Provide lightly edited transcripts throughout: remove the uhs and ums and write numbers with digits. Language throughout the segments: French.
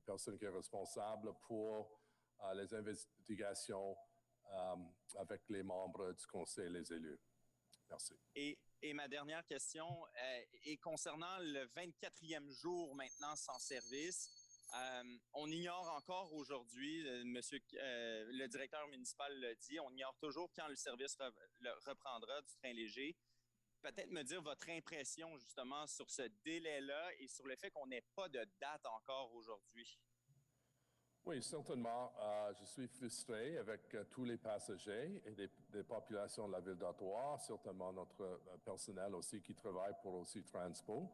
personne qui est responsable pour les investigations avec les membres du conseil et les élus. Merci. Et ma dernière question est concernant le 24e jour maintenant sans service. On ignore encore aujourd'hui, le directeur municipal l'a dit, on ignore toujours quand le service reprendra du train léger. Peut-être me dire votre impression justement sur ce délai-là et sur le fait qu'on n'ait pas de date encore aujourd'hui. Oui, certainement. Je suis frustré avec tous les passagers et des populations de la ville d'Ottawa, certainement notre personnel aussi qui travaille pour aussi Transpo.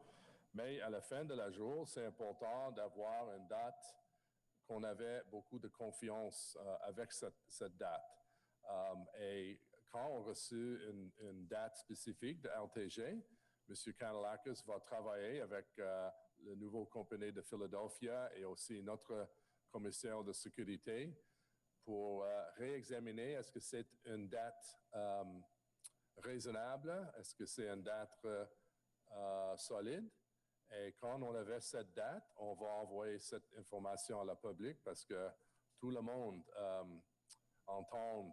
Mais à la fin de la journée, c'est important d'avoir une date qu'on avait beaucoup de confiance avec cette date. Et quand on a reçu une date spécifique de LTG, M. Kanellakis va travailler avec le nouveau compagnie de Philadelphia et aussi notre commissaire de sécurité pour réexaminer est-ce que c'est une date raisonnable, est-ce que c'est une date solide. Et quand on avait cette date, on va envoyer cette information à la public parce que tout le monde entend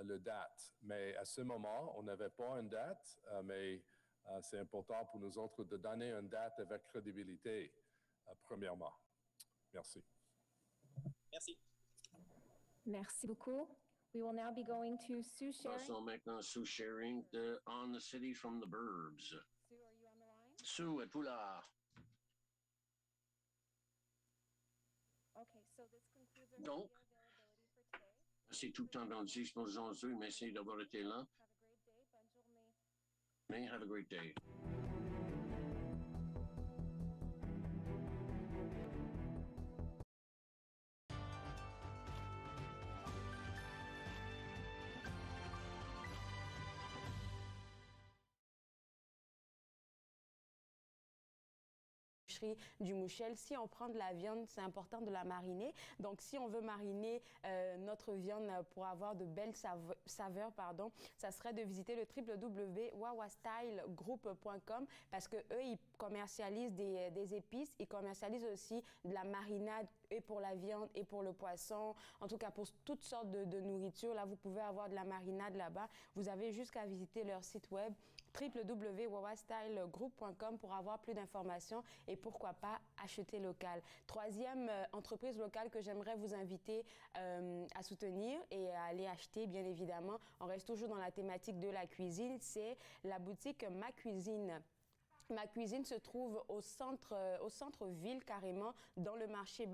le date. Mais à ce moment, on n'avait pas une date, mais c'est important pour nous autres de donner une date avec crédibilité, premièrement. Merci. Merci. Merci beaucoup. We will now be going to Sue Sharing. Passons maintenant Sue Sharing On the City from the Burbs. Sue, are you on the line? Sue, êtes-vous là? Okay, so this concludes our Donc, availability for today. c'est tout le temps dans le aujourd'hui. Merci d'avoir été là. Have a great day. Bonne journée. May have a great day. Du Mouchel. Si on prend de la viande, c'est important de la mariner. Donc, si on veut mariner notre viande pour avoir de belles saveurs, ça serait de visiter le www.wawastylegroup.com parce que eux, ils commercialisent des épices, ils commercialisent aussi de la marinade et pour la viande et pour le poisson. En tout cas, pour toutes sortes de nourriture. Là, vous pouvez avoir de la marinade là-bas. Vous avez juste qu'à visiter leur site web www.wawastylegroup.com pour avoir plus d'informations et pourquoi pas acheter local. Troisième entreprise locale que j'aimerais vous inviter à soutenir et à aller acheter, bien évidemment. On reste toujours dans la thématique de la cuisine. C'est la boutique Ma Cuisine. Ma Cuisine se trouve au centre-ville, carrément, dans le marché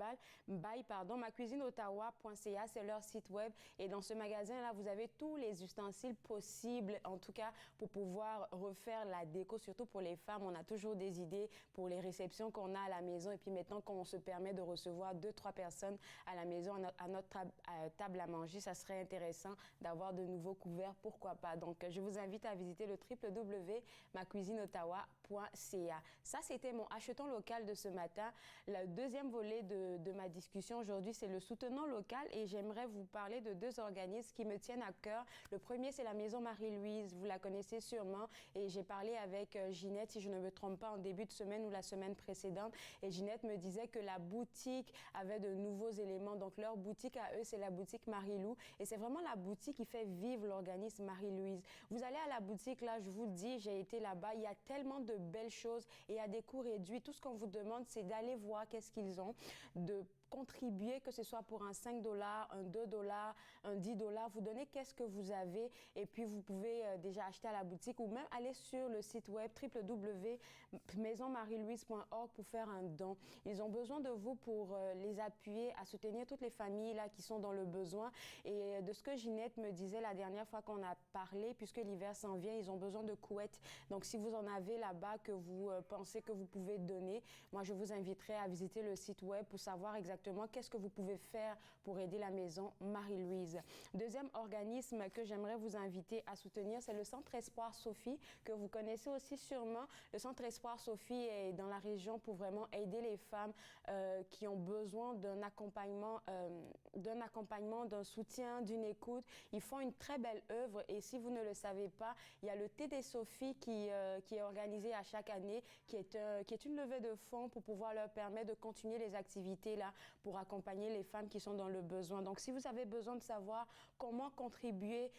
macuisineottawa.ca, c'est leur site web. Et dans ce magasin-là, vous avez tous les ustensiles possibles, en tout cas, pour pouvoir refaire la déco, surtout pour les femmes. On a toujours des idées pour les réceptions qu'on a à la maison. Et puis maintenant, quand on se permet de recevoir 2-3 personnes à la maison, à notre table à manger, ça serait intéressant d'avoir de nouveaux couverts, pourquoi pas. Donc, je vous invite à visiter le www.macuisineottawa.ca. Ça, c'était mon achetons local de ce matin. Le deuxième volet de ma discussion aujourd'hui, c'est le soutenant local et j'aimerais vous parler de 2 organismes qui me tiennent à cœur. Le premier, c'est la Maison Marie-Louise. Vous la connaissez sûrement et j'ai parlé avec Ginette, si je ne me trompe pas, en début de semaine ou la semaine précédente. Et Ginette me disait que la boutique avait de nouveaux éléments. Donc, leur boutique à eux, c'est la boutique Marie-Lou. Et c'est vraiment la boutique qui fait vivre l'organisme Marie-Louise. Vous allez à la boutique, là, je vous le dis, j'ai été là-bas. Il y a tellement de belles choses et à des coûts réduits. Tout ce qu'on vous demande, c'est d'aller voir qu'est-ce qu'ils ont, de contribuer, que ce soit pour un 5 $, un 2 $, un 10 $. Vous donnez qu'est-ce que vous avez et puis vous pouvez déjà acheter à la boutique ou même aller sur le site web www.maisonmarielouise.org pour faire un don. Ils ont besoin de vous pour les appuyer, à soutenir toutes les familles là qui sont dans le besoin. Et de ce que Ginette me disait la dernière fois qu'on a parlé, puisque l'hiver s'en vient, ils ont besoin de couettes. Donc, si vous en avez là-bas que vous pensez que vous pouvez donner, moi, je vous inviterai à visiter le site web pour savoir exactement qu'est-ce que vous pouvez faire pour aider la Maison Marie-Louise. Deuxième organisme que j'aimerais vous inviter à soutenir, c'est le Centre Espoir Sophie, que vous connaissez aussi sûrement. Le Centre Espoir Sophie est dans la région pour vraiment aider les femmes qui ont besoin d'un accompagnement, d'un soutien, d'une écoute. Ils font une très belle œuvre et si vous ne le savez pas, il y a le Thé des Sophies qui est organisé à chaque année, qui est une levée de fonds pour pouvoir leur permettre de continuer les activités là pour accompagner les femmes qui sont dans le besoin. Donc, si vous avez besoin de savoir comment contribuer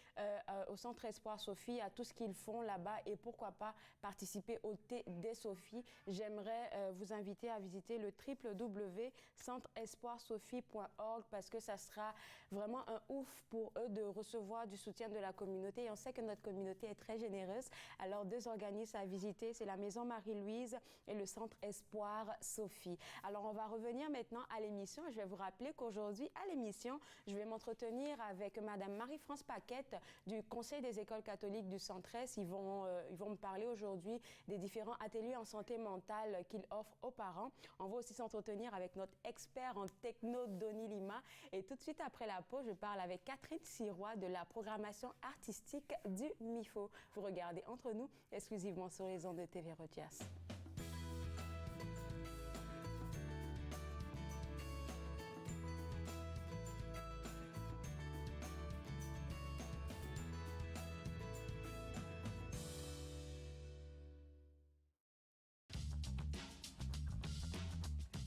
au Centre Espoir Sophie, à tout ce qu'ils font là-bas et pourquoi pas participer au thé des Sophie, j'aimerais vous inviter à visiter le www.centreespoirsophie.org parce que ça sera vraiment un ouf pour eux de recevoir du soutien de la communauté. Et on sait que notre communauté est très généreuse. Alors, 2 organismes à visiter, c'est la Maison Marie-Louise et le Centre Espoir Sophie. Alors, on va revenir maintenant à l'émission. Je vais vous rappeler qu'aujourd'hui, à l'émission, je vais m'entretenir avec Madame Marie-France Paquette du Conseil des écoles catholiques du Centre-Est. Ils vont me parler aujourd'hui des différents ateliers en santé mentale qu'ils offrent aux parents. On va aussi s'entretenir avec notre expert en techno, Donny Lima. Et tout de suite après la pause, je parle avec Catherine Sirois de la programmation artistique du MIFO. Vous regardez Entre nous, exclusivement sur les ondes de TV Rogers.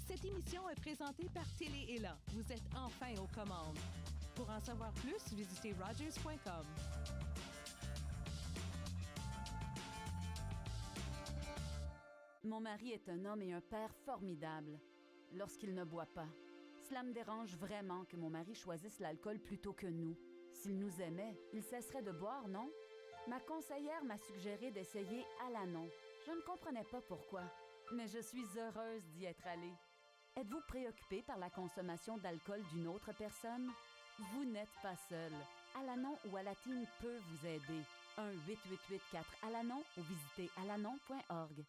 Cette émission est présentée par Télé-Élan. Vous êtes enfin aux commandes. Pour en savoir plus, visitez rogers.com. Mon mari est un homme et un père formidable lorsqu'il ne boit pas. Cela me dérange vraiment que mon mari choisisse l'alcool plutôt que nous. S'il nous aimait, il cesserait de boire, non? Ma conseillère m'a suggéré d'essayer Alanon. Je ne comprenais pas pourquoi, mais je suis heureuse d'y être allée. Êtes-vous préoccupé par la consommation d'alcool d'une autre personne? Vous n'êtes pas seul. Alanon ou Alatine peut vous aider. 1-888-4-ALANON ou visitez alanon.org.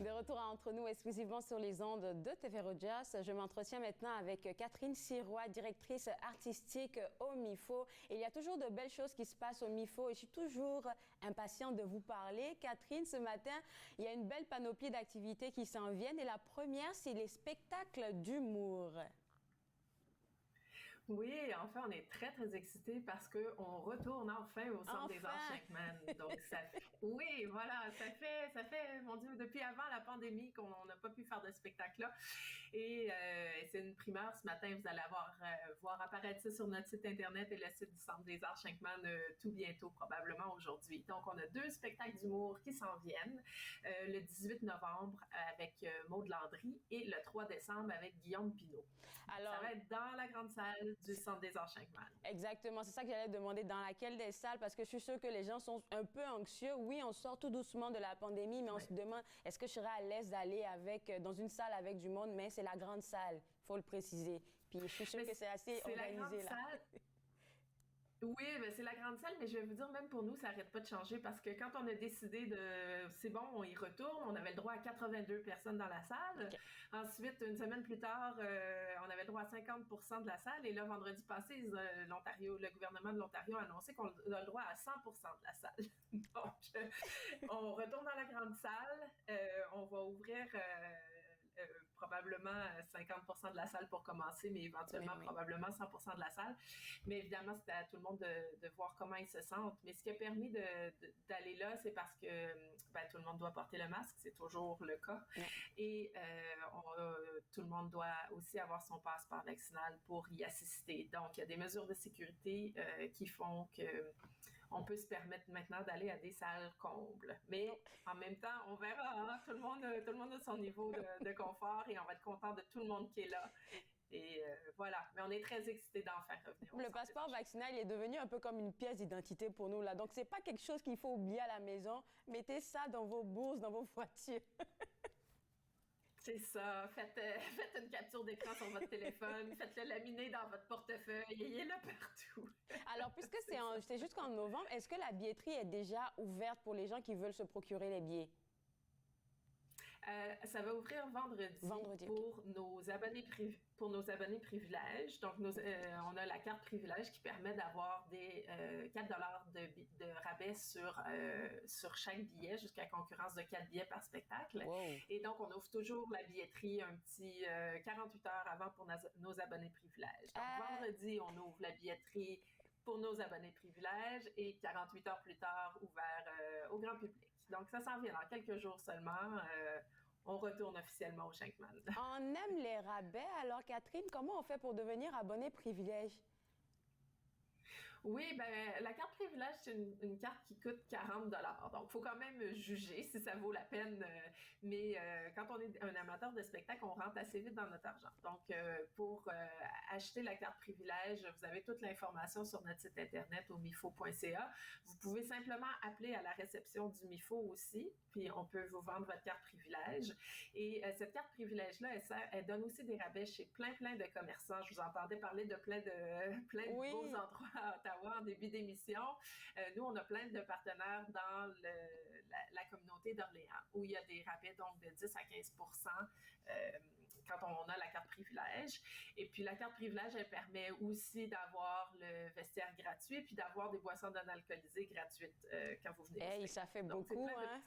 De retour à Entre nous, exclusivement sur les ondes de TV Rogers. Je m'entretiens maintenant avec Catherine Sirois, directrice artistique au MIFO. Et il y a toujours de belles choses qui se passent au MIFO et je suis toujours impatiente de vous parler. Catherine, ce matin, il y a une belle panoplie d'activités qui s'en viennent et la première, c'est les spectacles d'humour. Oui, enfin, on est très, très excités parce qu'on retourne enfin au Centre des Arts Shenkman. Donc, oui, voilà, ça fait, mon Dieu, depuis avant la pandémie qu'on n'a pas pu faire de spectacle-là. Et c'est une primeur ce matin. Vous allez voir apparaître ça sur notre site Internet et le site du Centre des Arts Shenkman tout bientôt, probablement aujourd'hui. Donc, on a 2 spectacles d'humour qui s'en viennent. Le 18 novembre avec Maude Landry et le 3 décembre avec Guillaume Pinault. Alors, ça va être dans la grande salle du Centre des Arts Shenkman. Exactement, c'est ça que j'allais demander, dans laquelle des salles, parce que je suis sûre que les gens sont un peu anxieux. Oui, on sort tout doucement de la pandémie, mais on se demande, est-ce que je serais à l'aise d'aller dans une salle avec du monde, mais c'est la grande salle, il faut le préciser. Puis je suis sûre que c'est assez organisé là. Salle. Oui, ben c'est la grande salle, mais je vais vous dire, même pour nous, ça n'arrête pas de changer parce que quand on a décidé c'est bon, on y retourne, on avait le droit à 82 personnes dans la salle. Okay. Ensuite, une semaine plus tard, on avait le droit à 50% de la salle. Et là, vendredi passé, le gouvernement de l'Ontario a annoncé qu'on a le droit à 100% de la salle. Donc, on retourne dans la grande salle. On va ouvrir... probablement 50% de la salle pour commencer, mais éventuellement probablement 100% de la salle. Mais évidemment, c'était à tout le monde de voir comment ils se sentent. Mais ce qui a permis d'aller là, c'est parce que tout le monde doit porter le masque, c'est toujours le cas. Et tout le monde doit aussi avoir son passeport vaccinal pour y assister. Donc, il y a des mesures de sécurité qui font que on peut se permettre maintenant d'aller à des salles combles. Mais en même temps, on verra, hein? Tout le monde a son niveau de confort et on va être content de tout le monde qui est là. Et voilà, mais on est très excités d'en faire revenir. Le passeport vaccinal est devenu un peu comme une pièce d'identité pour nous, là. Donc, c'est pas quelque chose qu'il faut oublier à la maison. Mettez ça dans vos bourses, dans vos voitures. C'est ça. Faites une capture d'écran sur votre téléphone, faites-le laminer dans votre portefeuille, il est là partout. Alors, puisque c'est jusqu'en novembre, est-ce que la billetterie est déjà ouverte pour les gens qui veulent se procurer les billets? Ça va ouvrir vendredi pour nos abonnés privilèges. Donc, on a la carte privilège qui permet d'avoir des 4 $ de rabais sur chaque billet jusqu'à concurrence de 4 billets par spectacle. Wow. Et donc, on ouvre toujours la billetterie un petit 48 heures avant pour nos abonnés privilèges. Donc, vendredi, on ouvre la billetterie pour nos abonnés privilèges et 48 heures plus tard, ouvert au grand public. Donc, ça s'en vient dans quelques jours seulement. On retourne officiellement au Shankman. On aime les rabais. Alors, Catherine, comment on fait pour devenir abonné privilège? Oui, ben la carte privilège, c'est une carte qui coûte 40 $. Donc, il faut quand même juger si ça vaut la peine. Mais quand on est un amateur de spectacle, on rentre assez vite dans notre argent. Donc, pour acheter la carte privilège, vous avez toute l'information sur notre site internet au mifo.ca. Vous pouvez simplement appeler à la réception du MIFO aussi, puis on peut vous vendre votre carte privilège. Et cette carte privilège-là, elle donne aussi des rabais chez plein de commerçants. Je vous entendais parler de plein de beaux endroits à Ottawa en début d'émission. Nous, on a plein de partenaires dans la communauté d'Orléans où il y a des rabais donc de 10 à 15 % quand on a la carte privilège. Et puis, la carte privilège, elle permet aussi d'avoir le vestiaire gratuit puis d'avoir des boissons non alcoolisées gratuites quand vous venez. Hey, ça fait donc, beaucoup, hein?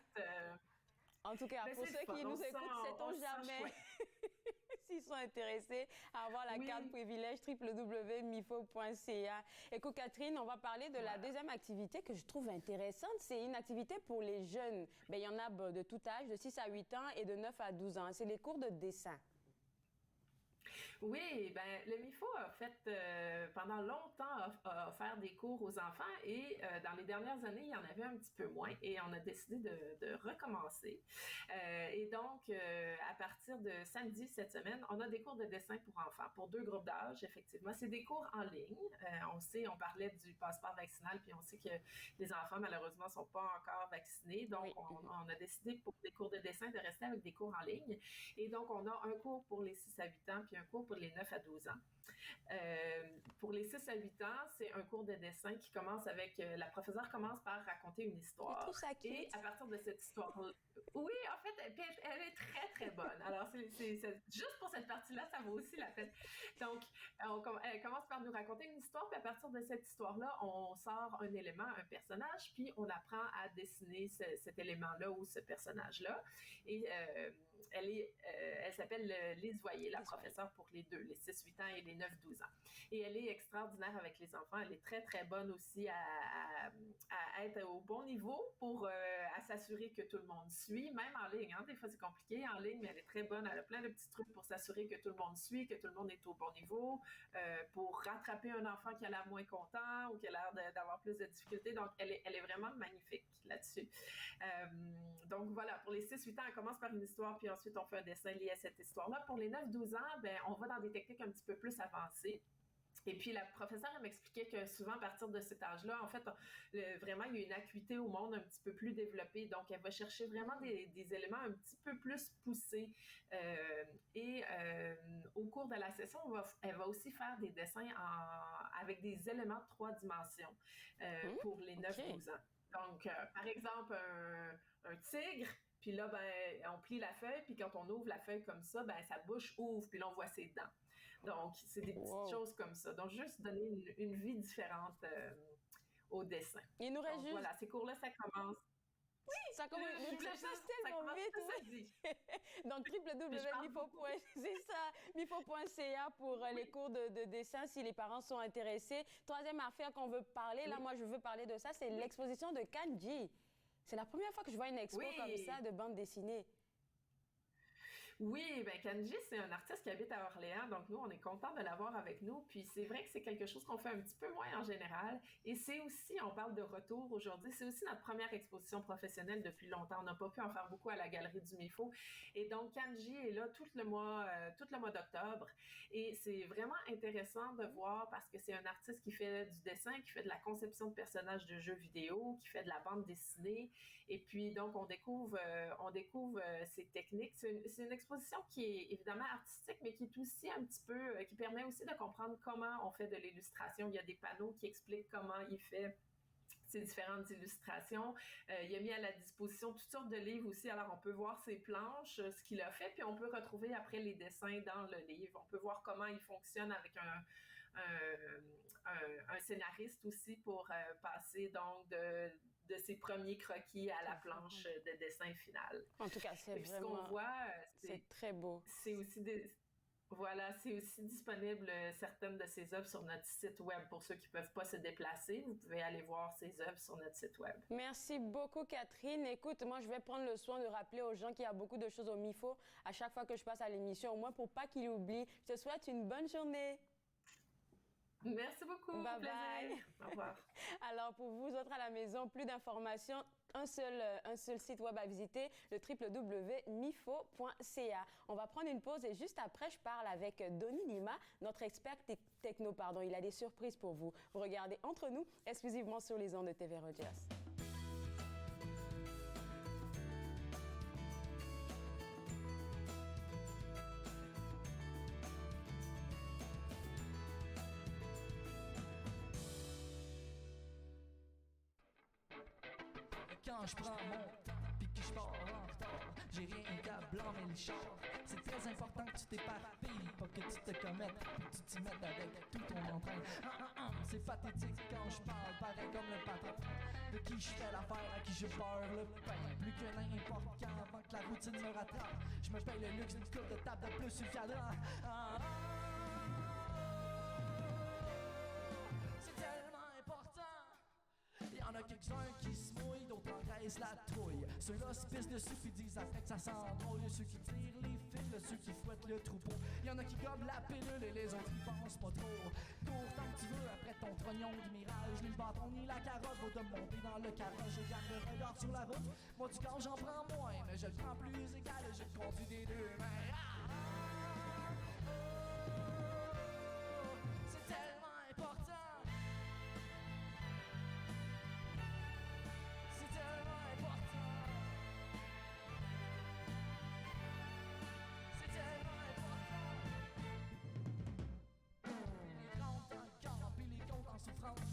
En tout cas, pour ceux qui nous écoutent, sait-on jamais s'ils sont intéressés à avoir la carte privilège www.mifo.ca. Écoute, Catherine, on va parler de la deuxième activité que je trouve intéressante. C'est une activité pour les jeunes. Bien, il y en a de tout âge, de 6 à 8 ans et de 9 à 12 ans. C'est les cours de dessin. Oui, ben le MIFO a fait pendant longtemps a offert des cours aux enfants et dans les dernières années, il y en avait un petit peu moins et on a décidé de recommencer. Et donc, à partir de samedi cette semaine, on a des cours de dessin pour enfants, pour 2 groupes d'âge, effectivement. C'est des cours en ligne. On parlait du passeport vaccinal, puis on sait que les enfants, malheureusement, ne sont pas encore vaccinés. Donc, on a décidé pour des cours de dessin de rester avec des cours en ligne. Et donc, on a un cours pour les 6 à 8 ans, puis un cours pour les 9 à 12 ans. Pour les 6 à 8 ans, c'est un cours de dessin qui commence avec... la professeure commence par raconter une histoire. Je trouve ça cute. Et à partir de cette histoire-là... Oui, en fait, elle est très, très bonne. Alors, juste pour cette partie-là, ça vaut aussi la peine. Donc, elle commence par nous raconter une histoire, puis à partir de cette histoire-là, on sort un élément, un personnage, puis on apprend à dessiner cet élément-là ou ce personnage-là. Et elle s'appelle Lise Voyer, la professeure pour les deux, les 6-8 ans et les 9-12 ans. Et elle est extraordinaire avec les enfants. Elle est très, très bonne aussi à être au bon niveau à s'assurer que tout le monde suit, même en ligne. Hein. Des fois, c'est compliqué en ligne, mais elle est très bonne. Elle a plein de petits trucs pour s'assurer que tout le monde suit, que tout le monde est au bon niveau, pour rattraper un enfant qui a l'air moins content ou qui a l'air d'avoir plus de difficultés. Donc, elle est vraiment magnifique là-dessus. Donc, voilà, pour les 6-8 ans, elle commence par une histoire, puis ensuite, on fait un dessin lié à cette histoire-là. Pour les 9-12 ans, ben, on va dans des techniques un petit peu plus avancées. Et puis, la professeure, elle m'expliquait que souvent, à partir de cet âge-là, en fait, vraiment, il y a une acuité au monde un petit peu plus développée. Donc, elle va chercher vraiment des éléments un petit peu plus poussés. Au cours de la session, elle va aussi faire des dessins avec des éléments de 3 dimensions pour les 9-12 ans. Donc, par exemple, un tigre. Puis là, ben, on plie la feuille, puis quand on ouvre la feuille comme ça, ben, sa bouche ouvre, puis là, on voit ses dents. Donc, c'est des petites choses comme ça. Donc, juste donner une vie différente au dessin. Il nous reste juste... Voilà, ces cours-là, ça commence. Oui, ça commence tellement vite. Donc, www.mifo.ca pour les cours de dessin si les parents sont intéressés. Troisième affaire qu'on veut parler, là, moi, je veux parler de ça, c'est l'exposition de Kanji. C'est la première fois que je vois une expo comme ça de bande dessinée. Oui, ben Kanji, c'est un artiste qui habite à Orléans, donc nous, on est content de l'avoir avec nous. Puis c'est vrai que c'est quelque chose qu'on fait un petit peu moins en général. Et c'est aussi, on parle de retour aujourd'hui, c'est aussi notre première exposition professionnelle depuis longtemps. On n'a pas pu en faire beaucoup à la Galerie du MIFO. Et donc Kanji est là tout le mois d'octobre. Et c'est vraiment intéressant de voir parce que c'est un artiste qui fait du dessin, qui fait de la conception de personnages de jeux vidéo, qui fait de la bande dessinée. Et puis donc on découvre ses techniques. C'est une exposition qui est évidemment artistique, mais qui est aussi un petit peu, qui permet aussi de comprendre comment on fait de l'illustration. Il y a des panneaux qui expliquent comment il fait ces différentes illustrations. Il a mis à la disposition toutes sortes de livres aussi. Alors, on peut voir ses planches, ce qu'il a fait, puis on peut retrouver après les dessins dans le livre. On peut voir comment il fonctionne avec un scénariste aussi pour passer donc de ses premiers croquis à la planche de dessin final. En tout cas, c'est vraiment... Ce qu'on voit, c'est très beau. C'est aussi c'est aussi disponible certaines de ses œuvres sur notre site web. Pour ceux qui ne peuvent pas se déplacer, vous pouvez aller voir ses œuvres sur notre site web. Merci beaucoup, Catherine. Écoute, moi, je vais prendre le soin de rappeler aux gens qu'il y a beaucoup de choses au MIFO à chaque fois que je passe à l'émission, au moins pour pas qu'ils oublient. Je te souhaite une bonne journée. Merci beaucoup. Bye bye. Au revoir. Alors, pour vous autres à la maison, plus d'informations, un seul site web à visiter, le www.mifo.ca. On va prendre une pause et juste après, je parle avec Donny Lima, notre expert techno. Il a des surprises pour vous. Vous regardez Entre nous, exclusivement sur les ondes de TV Rogers. Quand je prends mon temps puis que je pars en retard, j'ai rien qu'à blâmer le char. C'est très important que tu t'éparpilles, pas que tu te commettes, que tu t'y mettes avec tout ton entrain. C'est pathétique quand je parle, pareil comme le patron de qui je fais l'affaire, à qui je beurre le pain. Plus que n'importe quand avant que la routine me rattrape, je me paye le luxe d'une coupe de table de plus sur le cadran. C'est tellement important. Il y en a quelques-uns qui se mouillent, d'autres engraissent la trouille. Ceux-là se pissent dessus puis disent après que ça sent drôle. Ceux qui tirent les fils, ceux qui fouettent le troupeau. Il y en a qui gobent la pilule et les autres y pensent pas trop. Cours tant que tu veux après ton trognon de mirage. Ni le bâton ni la carotte vaut de monter dans le carrosse. Je garde le regard sur la route. Moi du corps j'en prends moins, mais je le prends plus égal et je le conduis des deux mains. C'est tellement important.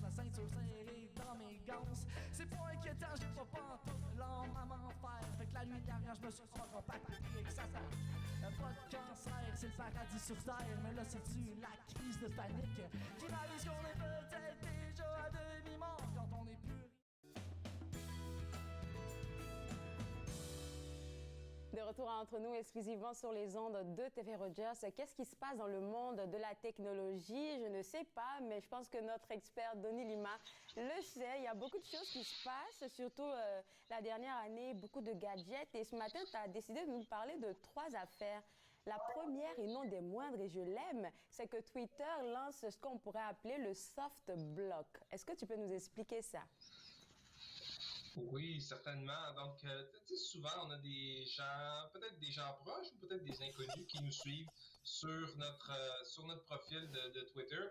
La ceinture serrée dans mes ganses. C'est pas inquiétant, j'ai pas pantoute l'âme à m'en faire. Fait que la nuit dernière, je me suis compacté avec Satan. Pas de cancer, c'est le paradis sur terre. Mais là, c'est-tu la crise de panique qui réalise qu'on est peut-être déjà à demi-mort quand on est plus. De retour à Entre nous, exclusivement sur les ondes de TV Rogers. Qu'est-ce qui se passe dans le monde de la technologie? Je ne sais pas, mais je pense que notre expert Donny Lima le sait. Il y a beaucoup de choses qui se passent, surtout la dernière année, beaucoup de gadgets. Et ce matin, tu as décidé de nous parler de 3 affaires. La première, et non des moindres, et je l'aime, c'est que Twitter lance ce qu'on pourrait appeler le soft block. Est-ce que tu peux nous expliquer ça? Oui, certainement. Donc, tu sais, souvent, on a des gens, peut-être des gens proches ou peut-être des inconnus qui nous suivent sur notre profil de Twitter.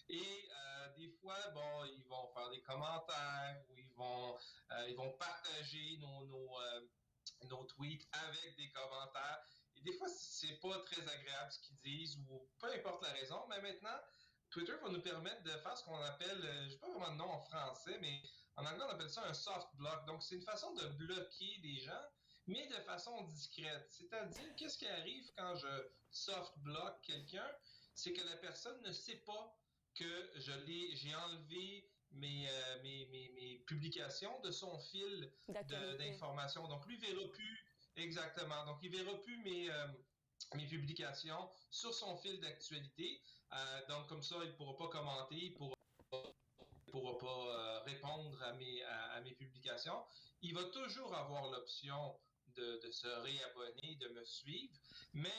Et des fois, bon, ils vont faire des commentaires ou ils vont partager nos tweets avec des commentaires. Et des fois, c'est pas très agréable ce qu'ils disent ou peu importe la raison. Mais maintenant, Twitter va nous permettre de faire ce qu'on appelle, je sais pas vraiment le nom en français, mais en anglais, on appelle ça un soft block. Donc, c'est une façon de bloquer des gens, mais de façon discrète. C'est-à-dire, qu'est-ce qui arrive quand je soft block quelqu'un? C'est que la personne ne sait pas que j'ai enlevé mes publications de son fil d'information. Donc, lui, il verra plus exactement. Donc, il verra plus mes publications sur son fil d'actualité. Donc, comme ça, il ne pourra pas commenter, il ne pourra pas répondre à mes publications. Il va toujours avoir l'option de se réabonner, de me suivre. Mais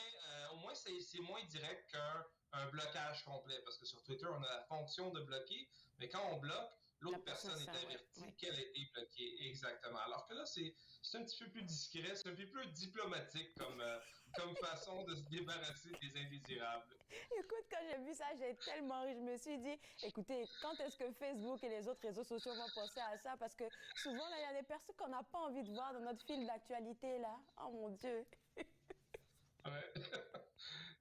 au moins, c'est moins direct qu'un blocage complet. Parce que sur Twitter, on a la fonction de bloquer, mais quand on bloque, l'autre personne est avertie qu'elle a été bloquée. Exactement. Alors que là, c'est un petit peu plus discret, c'est un peu plus diplomatique comme façon de se débarrasser des indésirables. Écoute, quand j'ai vu ça, j'ai tellement ri. Je me suis dit, écoutez, quand est-ce que Facebook et les autres réseaux sociaux vont penser à ça? Parce que souvent, là, il y a des personnes qu'on n'a pas envie de voir dans notre fil d'actualité, là. Oh mon Dieu! Ouais.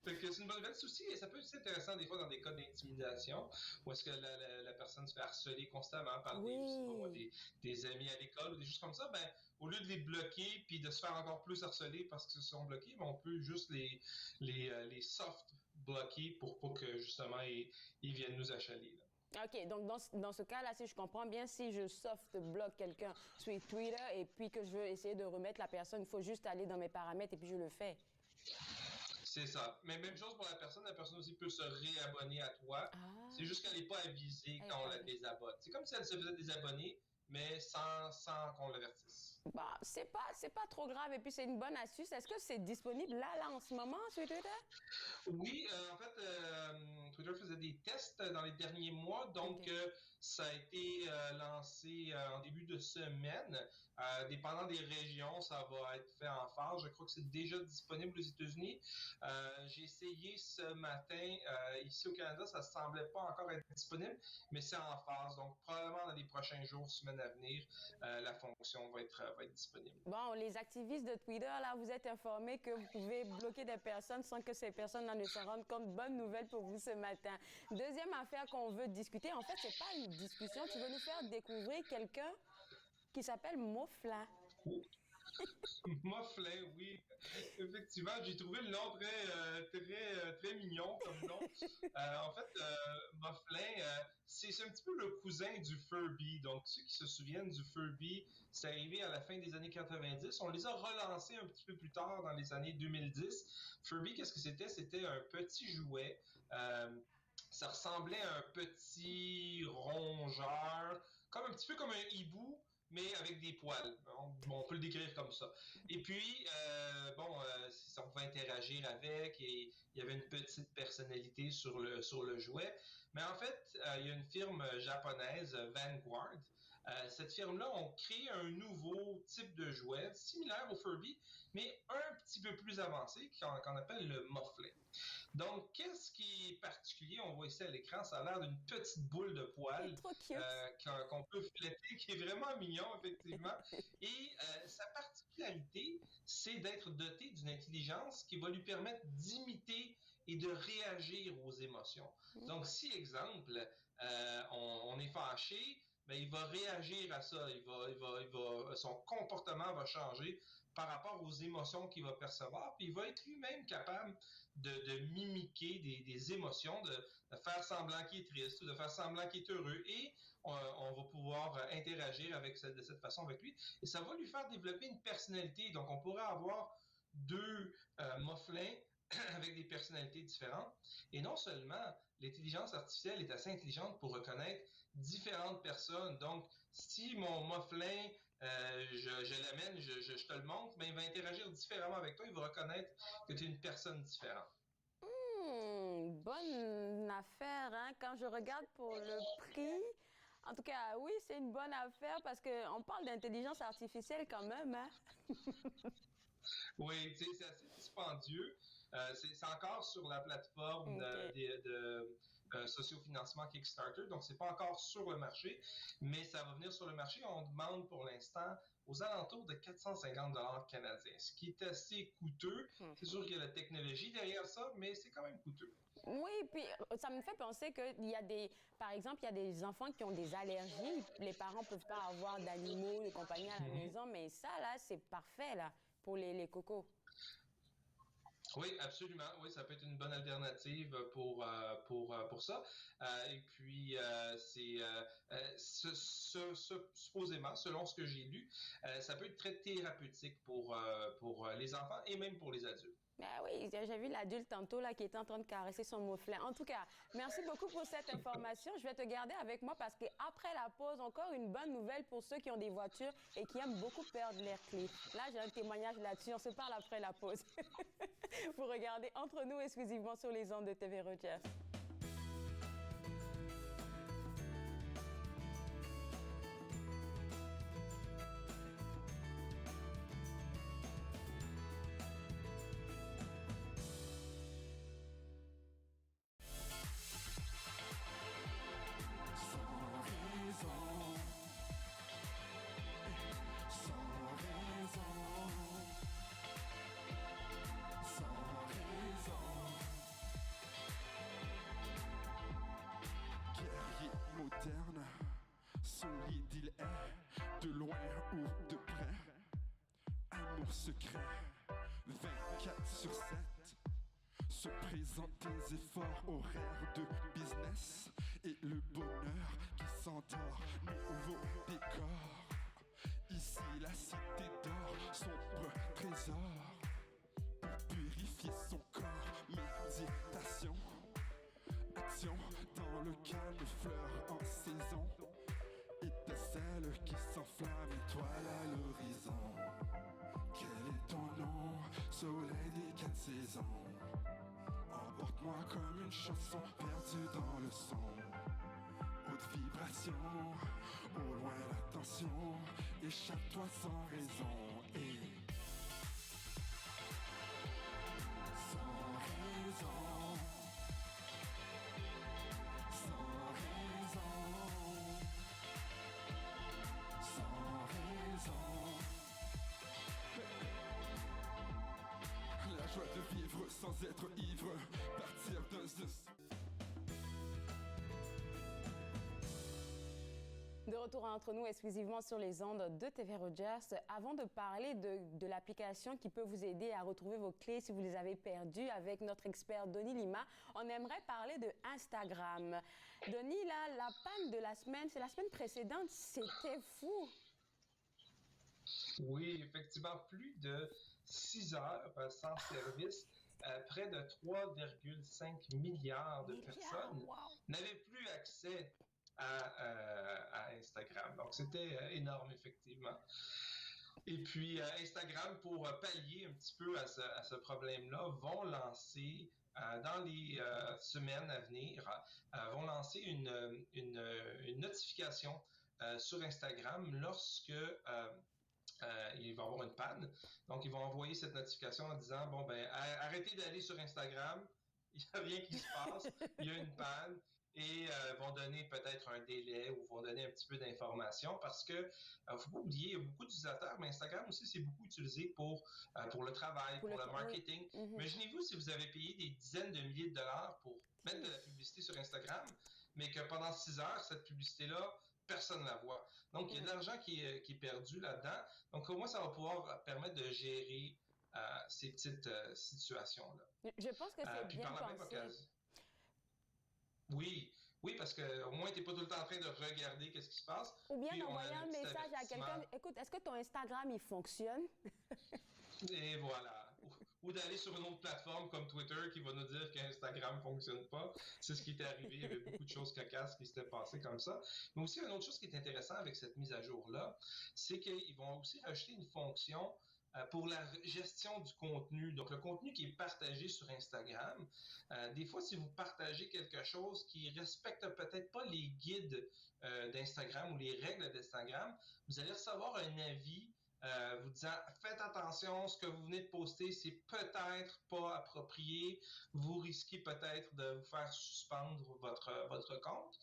Fait que c'est une bonne nouvelle. Aussi, ça peut être intéressant des fois dans des cas d'intimidation, où est-ce que la personne se fait harceler constamment par des amis à l'école ou des choses comme ça. Ben, au lieu de les bloquer puis de se faire encore plus harceler parce qu'ils sont bloqués, ben, on peut juste les soft bloquer pour pas que justement ils viennent nous achaler. Là. OK, donc dans ce cas-là, si je comprends bien, si je soft bloque quelqu'un sur Twitter et puis que je veux essayer de remettre la personne, il faut juste aller dans mes paramètres et puis je le fais. C'est ça. Mais même chose pour la personne aussi peut se réabonner à toi. Ah. C'est juste qu'elle n'est pas avisée quand on la désabonne. C'est comme si elle se faisait désabonner, mais sans qu'on l'avertisse. Bah, c'est pas trop grave et puis c'est une bonne astuce. Est-ce que c'est disponible là en ce moment sur Twitter? Oui, en fait, Twitter faisait des tests dans les derniers mois, donc ça a été lancé en début de semaine. Dépendant des régions, ça va être fait en phase. Je crois que c'est déjà disponible aux États-Unis. J'ai essayé ce matin. Ici au Canada, ça ne semblait pas encore être disponible, mais c'est en phase. Donc, probablement dans les prochains jours, semaines à venir, la fonction va être disponible. Bon, les activistes de Twitter, là, vous êtes informés que vous pouvez bloquer des personnes sans que ces personnes ne s'en rendent compte. Bonne nouvelle pour vous ce matin. Deuxième affaire qu'on veut discuter, en fait, c'est pas une discussion. Tu veux nous faire découvrir quelqu'un qui s'appelle Moflin. Moflin, oui. Effectivement, j'ai trouvé le nom très mignon comme nom. En fait, Moflin, c'est un petit peu le cousin du Furby. Donc, ceux qui se souviennent du Furby, c'est arrivé à la fin des années 90. On les a relancés un petit peu plus tard dans les années 2010. Furby, qu'est-ce que c'était? C'était un petit jouet. Ça ressemblait à un petit rongeur, un petit peu comme un hibou, mais avec des poils. On peut le décrire comme ça. Et puis, on pouvait interagir avec et il y avait une petite personnalité sur le jouet. Mais en fait, il y a une firme japonaise, Vanguard. Cette firme-là a créé un nouveau type de jouet, similaire au Furby, mais un petit peu plus avancé, qu'on appelle le Moflin. Donc, qu'est-ce qui est particulier? On voit ici à l'écran, ça a l'air d'une petite boule de poils qu'on peut fléter, qui est vraiment mignon, effectivement. Et sa particularité, c'est d'être doté d'une intelligence qui va lui permettre d'imiter et de réagir aux émotions. Donc, si, exemple, on est fâché, ben, il va réagir à ça. Son comportement va changer par rapport aux émotions qu'il va percevoir, puis il va être lui-même capable de mimiquer des émotions, de faire semblant qu'il est triste, de faire semblant qu'il est heureux, et on va pouvoir interagir de cette façon avec lui, et ça va lui faire développer une personnalité. Donc, on pourrait avoir deux Moflins avec des personnalités différentes. Et non seulement, l'intelligence artificielle est assez intelligente pour reconnaître différentes personnes. Donc, si mon Moflin, je l'amène, je te le montre, mais il va interagir différemment avec toi. Il va reconnaître que tu es une personne différente. Bonne affaire, hein? Quand je regarde pour le prix, en tout cas, oui, c'est une bonne affaire parce qu'on parle d'intelligence artificielle quand même, hein? Oui, tu sais, c'est assez dispendieux. C'est encore sur la plateforme de sociofinancement Kickstarter, donc c'est pas encore sur le marché, mais ça va venir sur le marché. On demande pour l'instant aux alentours de 450 $ canadiens, ce qui est assez coûteux. C'est sûr qu'il y a la technologie derrière ça, mais c'est quand même coûteux. Oui, puis ça me fait penser qu'il y a par exemple, il y a des enfants qui ont des allergies. Les parents peuvent pas avoir d'animaux de compagnie à la maison, mais ça, là, c'est parfait, là, pour les cocos. Oui, absolument. Oui, ça peut être une bonne alternative pour ça. Et puis, supposément, selon ce que j'ai lu, ça peut être très thérapeutique pour les enfants et même pour les adultes. Ben oui, j'ai vu l'adulte tantôt là qui était en train de caresser son mouflin. En tout cas, merci beaucoup pour cette information. Je vais te garder avec moi parce qu'après la pause, encore une bonne nouvelle pour ceux qui ont des voitures et qui aiment beaucoup perdre leurs clés. Là, j'ai un témoignage là-dessus. On se parle après la pause. Vous regardez Entre nous exclusivement sur les ondes de TV Rogers. Moderne, solide il est, de loin ou de près, amour secret, 24/7, se présente des efforts, horaires de business, et le bonheur qui s'endort, nouveau décor, ici la cité d'or, sombre trésor, pour purifier son corps, méditation, action dans le calme, fleurs en saison, étincelle qui s'enflamme, étoile à l'horizon. Quel est ton nom, soleil des 4 saisons? Emporte-moi comme une chanson perdue dans le son. Haute vibration, au loin l'attention, échappe-toi sans raison et sans raison. La joie de vivre sans être ivre, partir d'un... De retour Entre nous exclusivement sur les ondes de TV Rogers. Avant de parler de l'application qui peut vous aider à retrouver vos clés si vous les avez perdues avec notre expert Denis Lima, on aimerait parler de Instagram. Denis, là, la panne de la semaine, c'est la semaine précédente, c'était fou. Oui, effectivement, plus de 6 heures sans service. Près de 3,5 milliards de personnes n'avaient plus accès à Instagram. Donc, c'était énorme, effectivement. Et puis, Instagram, pour pallier un petit peu à ce problème-là, vont lancer, dans les semaines à venir, vont lancer une notification sur Instagram lorsque... il va y avoir une panne. Donc, ils vont envoyer cette notification en disant, bon, ben, arrêtez d'aller sur Instagram, il n'y a rien qui se passe, il y a une panne, et vont donner peut-être un délai ou vont donner un petit peu d'informations parce que, faut pas oublier, il y a beaucoup d'utilisateurs, mais Instagram aussi, c'est beaucoup utilisé pour le travail, pour le marketing. Oui. Imaginez-vous si vous avez payé des dizaines de milliers de dollars pour mettre de la publicité sur Instagram, mais que pendant 6 heures, cette publicité-là, personne ne la voit. Donc, il y a de l'argent qui est perdu là-dedans. Donc, au moins, ça va pouvoir permettre de gérer ces petites situations-là. Je pense que c'est bien pensé. Oui, parce qu'au moins, tu n'es pas tout le temps en train de regarder qu'est-ce qui se passe. Ou bien d'envoyer un message à quelqu'un. Écoute, est-ce que ton Instagram, il fonctionne? Et voilà. Ou d'aller sur une autre plateforme comme Twitter qui va nous dire qu'Instagram ne fonctionne pas. C'est ce qui est arrivé. Il y avait beaucoup de choses cocasses qui s'étaient passées comme ça. Mais aussi, une autre chose qui est intéressante avec cette mise à jour-là, c'est qu'ils vont aussi rajouter une fonction pour la gestion du contenu. Donc, le contenu qui est partagé sur Instagram, des fois, si vous partagez quelque chose qui respecte peut-être pas les guides d'Instagram ou les règles d'Instagram, vous allez recevoir un avis vous disant faites attention, ce que vous venez de poster, c'est peut-être pas approprié, vous risquez peut-être de vous faire suspendre votre compte.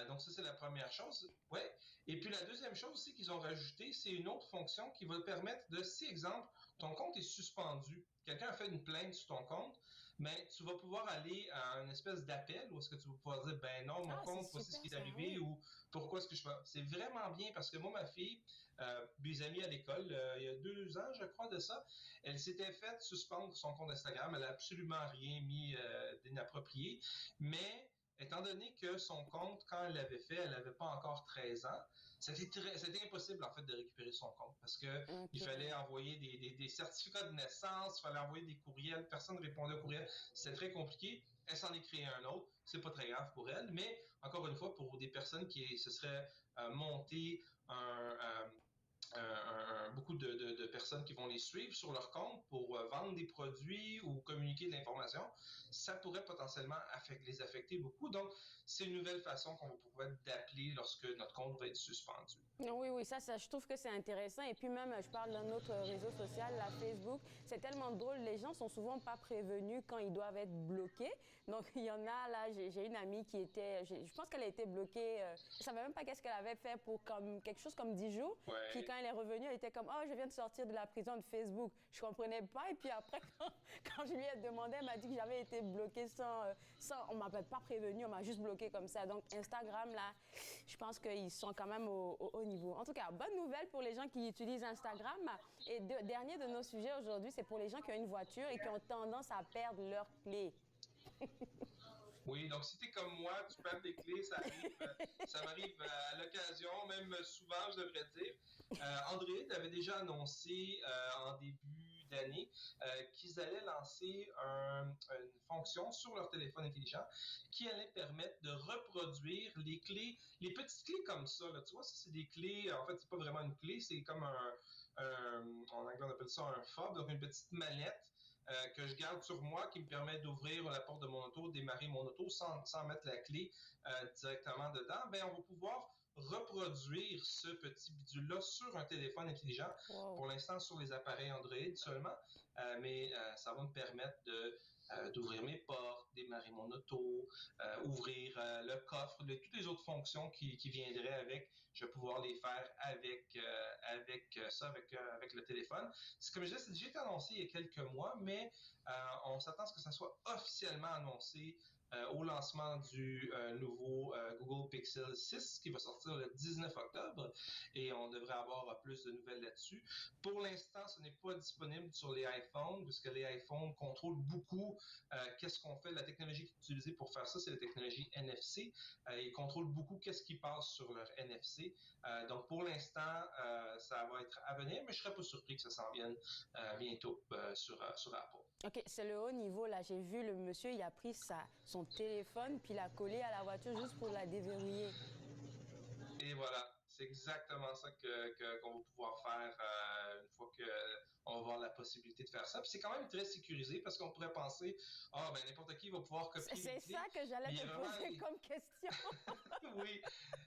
Donc ça, c'est la première chose. Ouais. Et puis la deuxième chose aussi qu'ils ont rajouté, c'est une autre fonction qui va permettre de, si exemple, ton compte est suspendu, quelqu'un a fait une plainte sur ton compte, mais tu vas pouvoir aller à une espèce d'appel où est-ce que tu vas pouvoir dire ben non, mon compte, voici ce qui est arrivé ou pourquoi est-ce que je fais. C'est vraiment bien parce que moi, ma fille, mes amis à l'école, il y a 2 ans, je crois, de ça, elle s'était faite suspendre son compte Instagram. Elle n'a absolument rien mis d'inapproprié, mais étant donné que son compte, quand elle l'avait fait, elle n'avait pas encore 13 ans, c'était impossible en fait de récupérer son compte parce que il fallait envoyer des certificats de naissance, il fallait envoyer des courriels, personne ne répondait aux courriels, c'était très compliqué. Elle s'en est créé un autre, c'est pas très grave pour elle, mais encore une fois, pour des personnes qui se seraient montées beaucoup de personnes qui vont les suivre sur leur compte pour vendre des produits ou communiquer de l'information, ça pourrait potentiellement les affecter beaucoup. Donc, c'est une nouvelle façon qu'on va pouvoir d'appeler lorsque notre compte va être suspendu. Oui, ça, je trouve que c'est intéressant. Et puis même, je parle d'un autre réseau social, la Facebook. C'est tellement drôle. Les gens sont souvent pas prévenus quand ils doivent être bloqués. Donc, il y en a, là, j'ai une amie qui était... Je pense qu'elle a été bloquée. Je savais même pas qu'est-ce qu'elle avait fait pour quelque chose comme 10 jours. Ouais. Puis quand elle est revenue, elle était comme, oh, je viens de sortir de la prison de Facebook. Je comprenais pas. Et puis après, quand je lui ai demandé, elle m'a dit que j'avais été bloquée sans on m'avait pas prévenu, on m'a juste bloquée comme ça. Donc, Instagram, là, je pense qu'ils sont quand même au haut niveau. En tout cas, bonne nouvelle pour les gens qui utilisent Instagram. Et dernier de nos sujets aujourd'hui, c'est pour les gens qui ont une voiture et qui ont tendance à perdre leurs clés. Oui, donc si t'es comme moi, tu perds tes clés, ça m'arrive à l'occasion, même souvent, je devrais dire. Android avait déjà annoncé en début d'année qu'ils allaient lancer une fonction sur leur téléphone intelligent qui allait permettre de reproduire les clés, les petites clés comme ça. Là, tu vois, ça c'est des clés, en fait, c'est pas vraiment une clé, c'est comme en anglais on appelle ça un fob, donc une petite mallette que je garde sur moi qui me permet d'ouvrir la porte de mon auto, démarrer mon auto sans mettre la clé directement dedans. Ben, on va pouvoir reproduire ce petit bidule-là sur un téléphone intelligent. Wow. Pour l'instant, sur les appareils Android seulement, mais ça va me permettre d'ouvrir mes portes, démarrer mon auto, ouvrir le coffre, toutes les autres fonctions qui viendraient avec. Je vais pouvoir les faire avec le téléphone. C'est comme je disais, c'est déjà été annoncé il y a quelques mois, mais on s'attend à ce que ça soit officiellement annoncé au lancement du nouveau Google Pixel 6 qui va sortir le 19 octobre et on devrait avoir plus de nouvelles là-dessus. Pour l'instant, ce n'est pas disponible sur les iPhones puisque les iPhones contrôlent beaucoup qu'est-ce qu'on fait. La technologie qui est utilisée pour faire ça, c'est la technologie NFC. Ils contrôlent beaucoup qu'est-ce qui passe sur leur NFC. Donc, pour l'instant, ça va être à venir, mais je ne serais pas surpris que ça s'en vienne bientôt sur Apple. OK, c'est le haut niveau, là. J'ai vu le monsieur, il a pris son téléphone, puis il l'a collé à la voiture juste pour la déverrouiller. Et voilà, c'est exactement ça qu'on va pouvoir faire une fois qu'on va avoir la possibilité de faire ça. Puis c'est quand même très sécurisé parce qu'on pourrait penser, ben n'importe qui va pouvoir copier les clés. C'est ça que j'allais te poser comme question. Oui,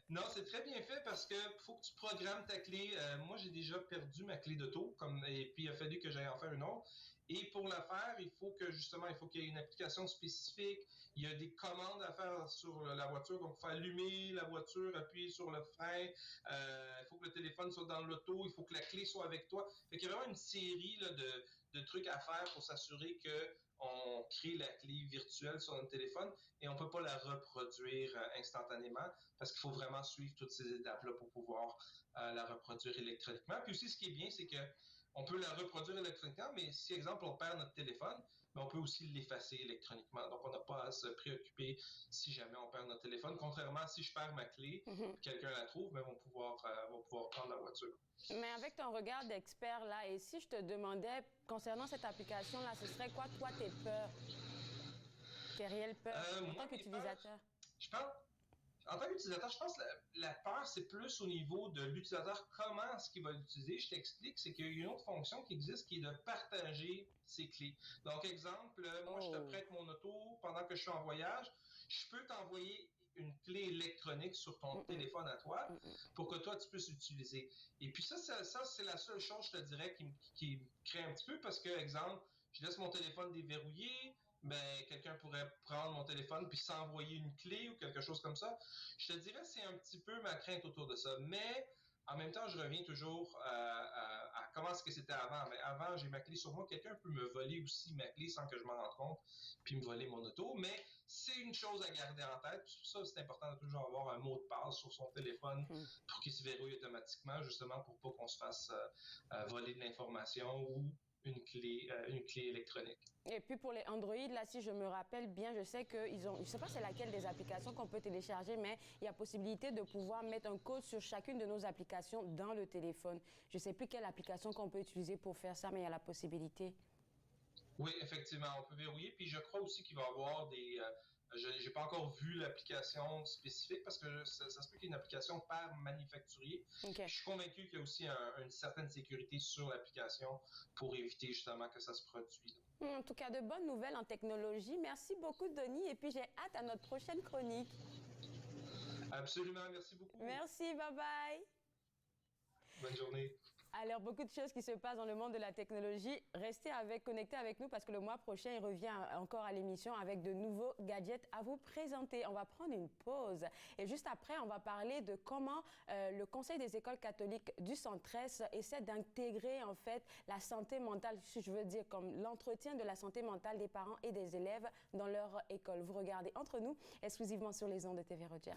non, c'est très bien fait parce que faut que tu programmes ta clé. Moi, j'ai déjà perdu ma clé d'auto, et puis il a fallu que j'aille en faire une autre. Et pour la faire, il faut qu'il y ait une application spécifique. Il y a des commandes à faire sur la voiture. Donc, il faut allumer la voiture, appuyer sur le frein. Il faut que le téléphone soit dans l'auto. Il faut que la clé soit avec toi. Fait qu'il y a vraiment une série là, de trucs à faire pour s'assurer qu'on crée la clé virtuelle sur notre téléphone et on ne peut pas la reproduire instantanément parce qu'il faut vraiment suivre toutes ces étapes-là pour pouvoir la reproduire électroniquement. Puis aussi, ce qui est bien, c'est que on peut la reproduire électroniquement, mais si, exemple, on perd notre téléphone, ben on peut aussi l'effacer électroniquement. Donc, on n'a pas à se préoccuper si jamais on perd notre téléphone. Contrairement à si je perds ma clé, quelqu'un la trouve, ben, on va pouvoir prendre la voiture. Mais avec ton regard d'expert, là, et si je te demandais, concernant cette application-là, ce serait quoi, toi, tes peurs? Tes réelles peurs en tant qu'utilisateur? En tant qu'utilisateur, je pense que la peur, c'est plus au niveau de l'utilisateur, comment est-ce qu'il va l'utiliser. Je t'explique, c'est qu'il y a une autre fonction qui existe qui est de partager ses clés. Donc, exemple, moi, je te prête mon auto pendant que je suis en voyage. Je peux t'envoyer une clé électronique sur ton téléphone à toi pour que toi, tu puisses l'utiliser. Et puis ça, c'est la seule chose, je te dirais, qui me crée un petit peu parce que, exemple, je laisse mon téléphone déverrouillé, ben, quelqu'un pourrait prendre mon téléphone puis s'envoyer une clé ou quelque chose comme ça. Je te dirais, c'est un petit peu ma crainte autour de ça. Mais en même temps, je reviens toujours à comment est-ce que c'était avant. Mais avant, j'ai ma clé sur moi. Quelqu'un peut me voler aussi ma clé sans que je m'en rende compte puis me voler mon auto. Mais c'est une chose à garder en tête. Pour ça, c'est important de toujours avoir un mot de passe sur son téléphone pour qu'il se verrouille automatiquement, justement pour pas qu'on se fasse voler de l'information ou une clé électronique. Et puis pour les Android, là, si je me rappelle bien, je sais qu'ils ont, je ne sais pas c'est laquelle des applications qu'on peut télécharger, mais il y a possibilité de pouvoir mettre un code sur chacune de nos applications dans le téléphone. Je ne sais plus quelle application qu'on peut utiliser pour faire ça, mais il y a la possibilité. Oui, effectivement, on peut verrouiller. Puis je crois aussi qu'il va y avoir des... je n'ai pas encore vu l'application spécifique parce que ça se peut qu'il y ait une application par manufacturier. Okay. Je suis convaincu qu'il y a aussi une certaine sécurité sur l'application pour éviter justement que ça se produise. En tout cas, de bonnes nouvelles en technologie. Merci beaucoup, Denis. Et puis, j'ai hâte à notre prochaine chronique. Absolument, merci beaucoup. Merci, bye-bye. Bonne journée. Alors, beaucoup de choses qui se passent dans le monde de la technologie. Restez connectés avec nous parce que le mois prochain, il revient encore à l'émission avec de nouveaux gadgets à vous présenter. On va prendre une pause et juste après, on va parler de comment le Conseil des écoles catholiques du Centre-Est essaie d'intégrer en fait la santé mentale, si je veux dire comme l'entretien de la santé mentale des parents et des élèves dans leur école. Vous regardez Entre nous, exclusivement sur les ondes de TV Rogers.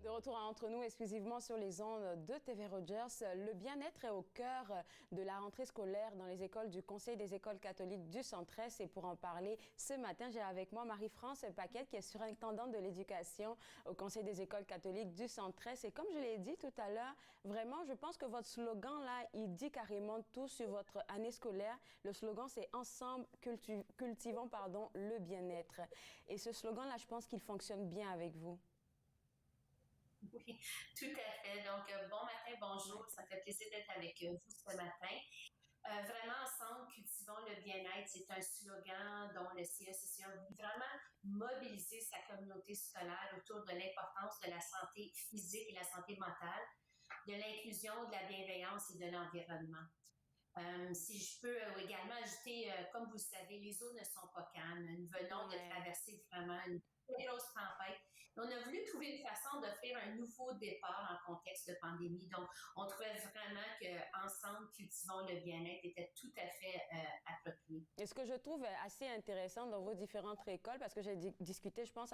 De retour à Entre nous, exclusivement sur les ondes de TV Rogers. Le bien-être est au cœur de la rentrée scolaire dans les écoles du Conseil des écoles catholiques du Centre-Est. Et pour en parler ce matin, j'ai avec moi Marie-France Paquette, qui est surintendante de l'éducation au Conseil des écoles catholiques du Centre-Est. Et comme je l'ai dit tout à l'heure, vraiment, je pense que votre slogan, là, il dit carrément tout sur votre année scolaire. Le slogan, c'est « Ensemble, cultivons le bien-être ». Et ce slogan-là, je pense qu'il fonctionne bien avec vous. Oui, tout à fait. Donc, bon matin, bonjour. Ça fait plaisir d'être avec vous ce matin. Vraiment, ensemble, cultivons le bien-être. C'est un slogan dont le CECCA veut vraiment mobiliser sa communauté scolaire autour de l'importance de la santé physique et la santé mentale, de l'inclusion, de la bienveillance et de l'environnement. Si je peux également ajouter, comme vous le savez, les eaux ne sont pas calmes. Nous venons de traverser vraiment une très grosse tempête. On a voulu trouver une façon d'offrir un nouveau départ en contexte de pandémie. Donc, on trouvait vraiment qu'ensemble, cultivons le bien-être était tout à fait approprié. Et ce que je trouve assez intéressant dans vos différentes écoles, parce que j'ai discuté, je pense,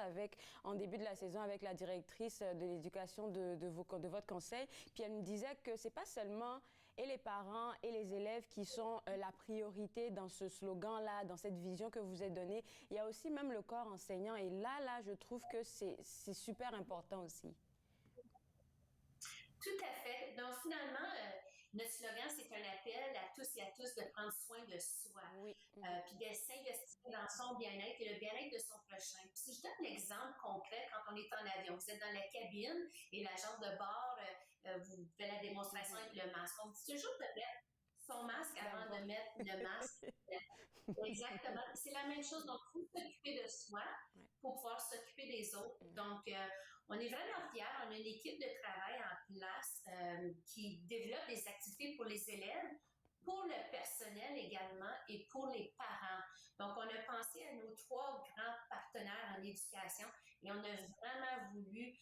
en début de la saison avec la directrice de l'éducation de votre conseil, puis elle me disait que c'est pas seulement et les parents et les élèves qui sont la priorité dans ce slogan-là, dans cette vision que vous avez donnée. Il y a aussi même le corps enseignant. Et là, je trouve que c'est super important aussi. Tout à fait. Donc, finalement, notre slogan, c'est un appel à tous et à tous de prendre soin de soi, puis de s'investir dans son bien-être et le bien-être de son prochain. Puis si je donne l'exemple concret, quand on est en avion, vous êtes dans la cabine et l'agent de bord vous fait la démonstration avec le masque. On dit toujours de mettre son masque avant de mettre le masque. Exactement. C'est la même chose. Donc, il faut s'occuper de soi pour pouvoir s'occuper des autres. Donc, On est vraiment fiers. On a une équipe de travail en place qui développe des activités pour les élèves, pour le personnel également et pour les parents. Donc, on a pensé à nos 3 grands partenaires en éducation et on a vraiment voulu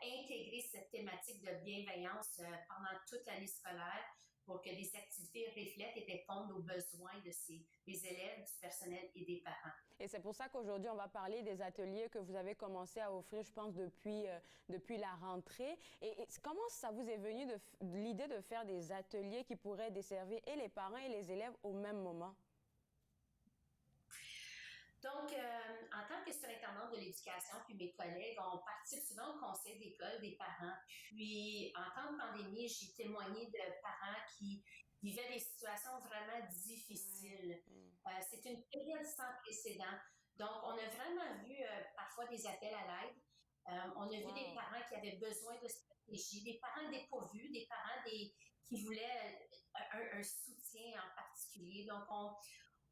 intégrer cette thématique de bienveillance pendant toute l'année scolaire pour que les activités reflètent et répondent aux besoins des élèves, du personnel et des parents. Et c'est pour ça qu'aujourd'hui, on va parler des ateliers que vous avez commencé à offrir, je pense, depuis la rentrée. Et comment ça vous est venu de l'idée de faire des ateliers qui pourraient desservir et les parents et les élèves au même moment? Donc, en tant que surintendante de l'éducation, puis mes collègues, on participe souvent au conseil d'école des parents. Puis, en temps de pandémie, j'ai témoigné de parents qui vivaient des situations vraiment difficiles. C'est une période sans précédent. Donc, on a vraiment vu parfois des appels à l'aide. On a vu des parents qui avaient besoin de stratégie, des parents dépourvus, des parents qui voulaient un soutien en particulier. Donc,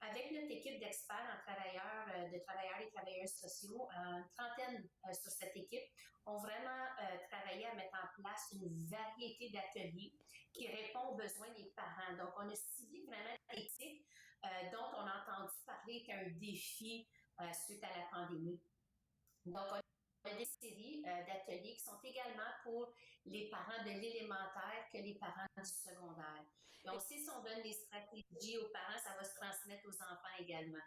avec notre équipe d'experts de travailleurs et travailleuses sociaux, une trentaine sur cette équipe, ont vraiment travaillé à mettre en place une variété d'ateliers qui répond aux besoins des parents. Donc, on a ciblé vraiment l'éthique dont on a entendu parler qu'un défi suite à la pandémie. Donc, on a des séries d'ateliers qui sont également pour les parents de l'élémentaire que les parents du secondaire. Et on sait, si on donne des stratégies aux parents, ça va se transmettre aux enfants également.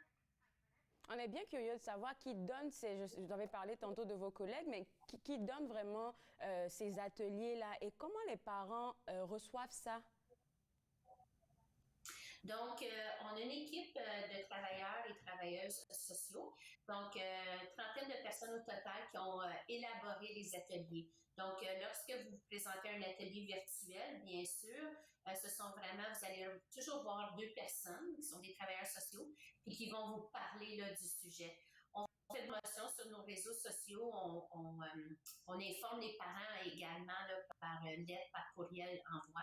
On est bien curieux de savoir qui donne vous avez parlé tantôt de vos collègues, mais qui donne vraiment ces ateliers-là et comment les parents reçoivent ça? Donc, on a une équipe de travailleurs et travailleuses sociaux, donc trentaine de personnes au total qui ont élaboré les ateliers. Donc, lorsque vous vous présentez un atelier virtuel, bien sûr, ce sont vraiment, vous allez toujours voir 2 personnes qui sont des travailleurs sociaux et qui vont vous parler là, du sujet. On fait de promotion sur nos réseaux sociaux, on informe les parents également là, par lettre, par courriel, envoi.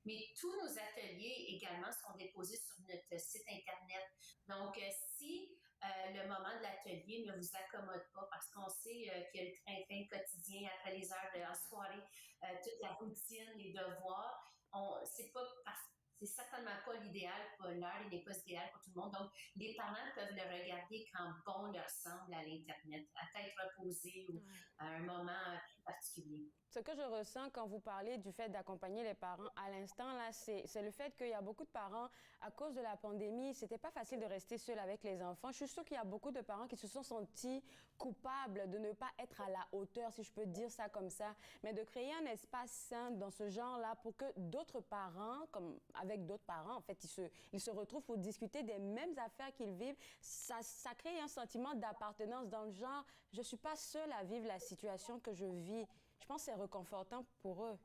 Mais tous nos ateliers également sont déposés sur notre site Internet. Donc, si le moment de l'atelier ne vous accommode pas, parce qu'on sait qu'il y a le train-train quotidien après les heures en soirée, toute la routine, les devoirs, c'est certainement pas l'idéal pour l'heure, il n'est pas idéal pour tout le monde. Donc, les parents peuvent le regarder quand bon leur semble à l'Internet, à tête reposée ou à un moment plus particulier. Ce que je ressens quand vous parlez du fait d'accompagner les parents à l'instant, là, c'est le fait qu'il y a beaucoup de parents, à cause de la pandémie, c'était pas facile de rester seul avec les enfants. Je suis sûre qu'il y a beaucoup de parents qui se sont sentis coupables de ne pas être à la hauteur, si je peux dire ça comme ça, mais de créer un espace sain dans ce genre-là pour que d'autres parents, comme avec d'autres parents, en fait, ils se retrouvent pour discuter des mêmes affaires qu'ils vivent. Ça crée un sentiment d'appartenance dans le genre, je suis pas seule à vivre la situation que je vis. Je pense que c'est réconfortant pour eux.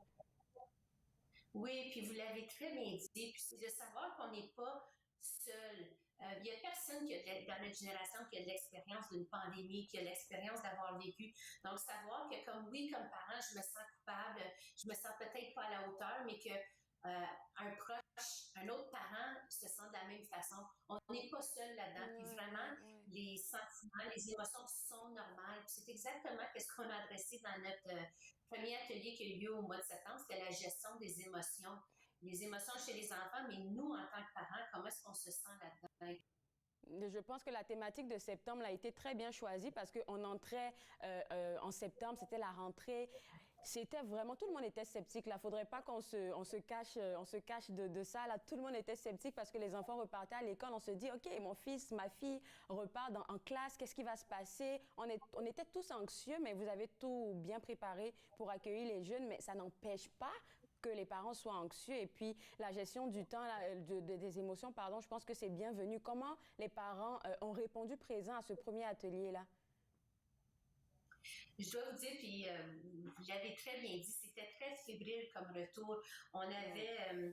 Oui, puis vous l'avez très bien dit. Puis c'est de savoir qu'on n'est pas seul. Il n'y a personne dans notre génération qui a de l'expérience d'une pandémie, qui a l'expérience d'avoir vécu. Donc, savoir que comme parent, je me sens coupable, je me sens peut-être pas à la hauteur, mais que un proche, un autre parent se sent de la même façon. On n'est pas seul là-dedans. Puis vraiment, les sentiments, les émotions sont normales. Puis c'est exactement ce qu'on a adressé dans notre premier atelier qui a eu lieu au mois de septembre, c'était la gestion des émotions. Les émotions chez les enfants, mais nous, en tant que parents, comment est-ce qu'on se sent là-dedans? Je pense que la thématique de septembre a été très bien choisie parce qu'on entrait en septembre, c'était la rentrée. C'était vraiment, tout le monde était sceptique. Là, faudrait pas qu'on se cache de ça. Là, tout le monde était sceptique parce que les enfants repartaient à l'école. On se dit, OK, mon fils, ma fille repartent en classe. Qu'est-ce qui va se passer? On était tous anxieux, mais vous avez tout bien préparé pour accueillir les jeunes. Mais ça n'empêche pas que les parents soient anxieux. Et puis, la gestion du temps, des émotions, pardon, je pense que c'est bienvenu. Comment les parents ont répondu présent à ce premier atelier-là? Je dois vous dire, puis vous l'avez très bien dit, c'était très fébrile comme retour. On avait un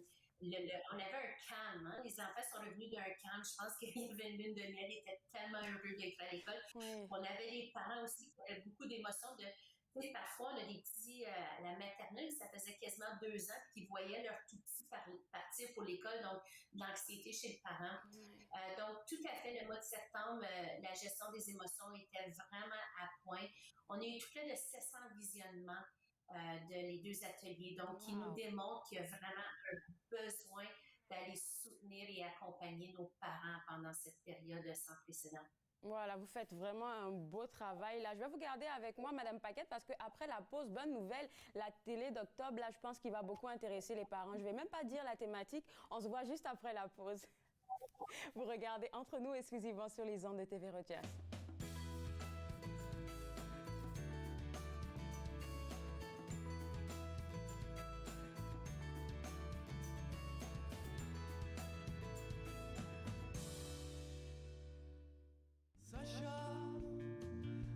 calme. Hein? Les enfants sont revenus d'un calme. Je pense qu'il y avait une lune de miel. Ils étaient tellement heureux d'être à l'école. On avait les parents aussi qui avaient beaucoup d'émotions. Parfois, on a des petits à la maternelle, ça faisait quasiment 2 ans, qui voyaient leur tout petit partir partir pour l'école, donc l'anxiété chez le parent. Donc, tout à fait, le mois de septembre, la gestion des émotions était vraiment à point. On a eu tout près de 700 visionnements de les 2 ateliers, donc qui nous démontrent qu'il y a vraiment un besoin d'aller soutenir et accompagner nos parents pendant cette période sans précédent. Voilà, vous faites vraiment un beau travail. Là, je vais vous garder avec moi, Madame Paquette, parce qu'après la pause, bonne nouvelle, la télé d'octobre, là, je pense qu'il va beaucoup intéresser les parents. Je vais même pas dire la thématique. On se voit juste après la pause. Vous regardez Entre nous exclusivement sur les ondes de TV Rogers. Sacha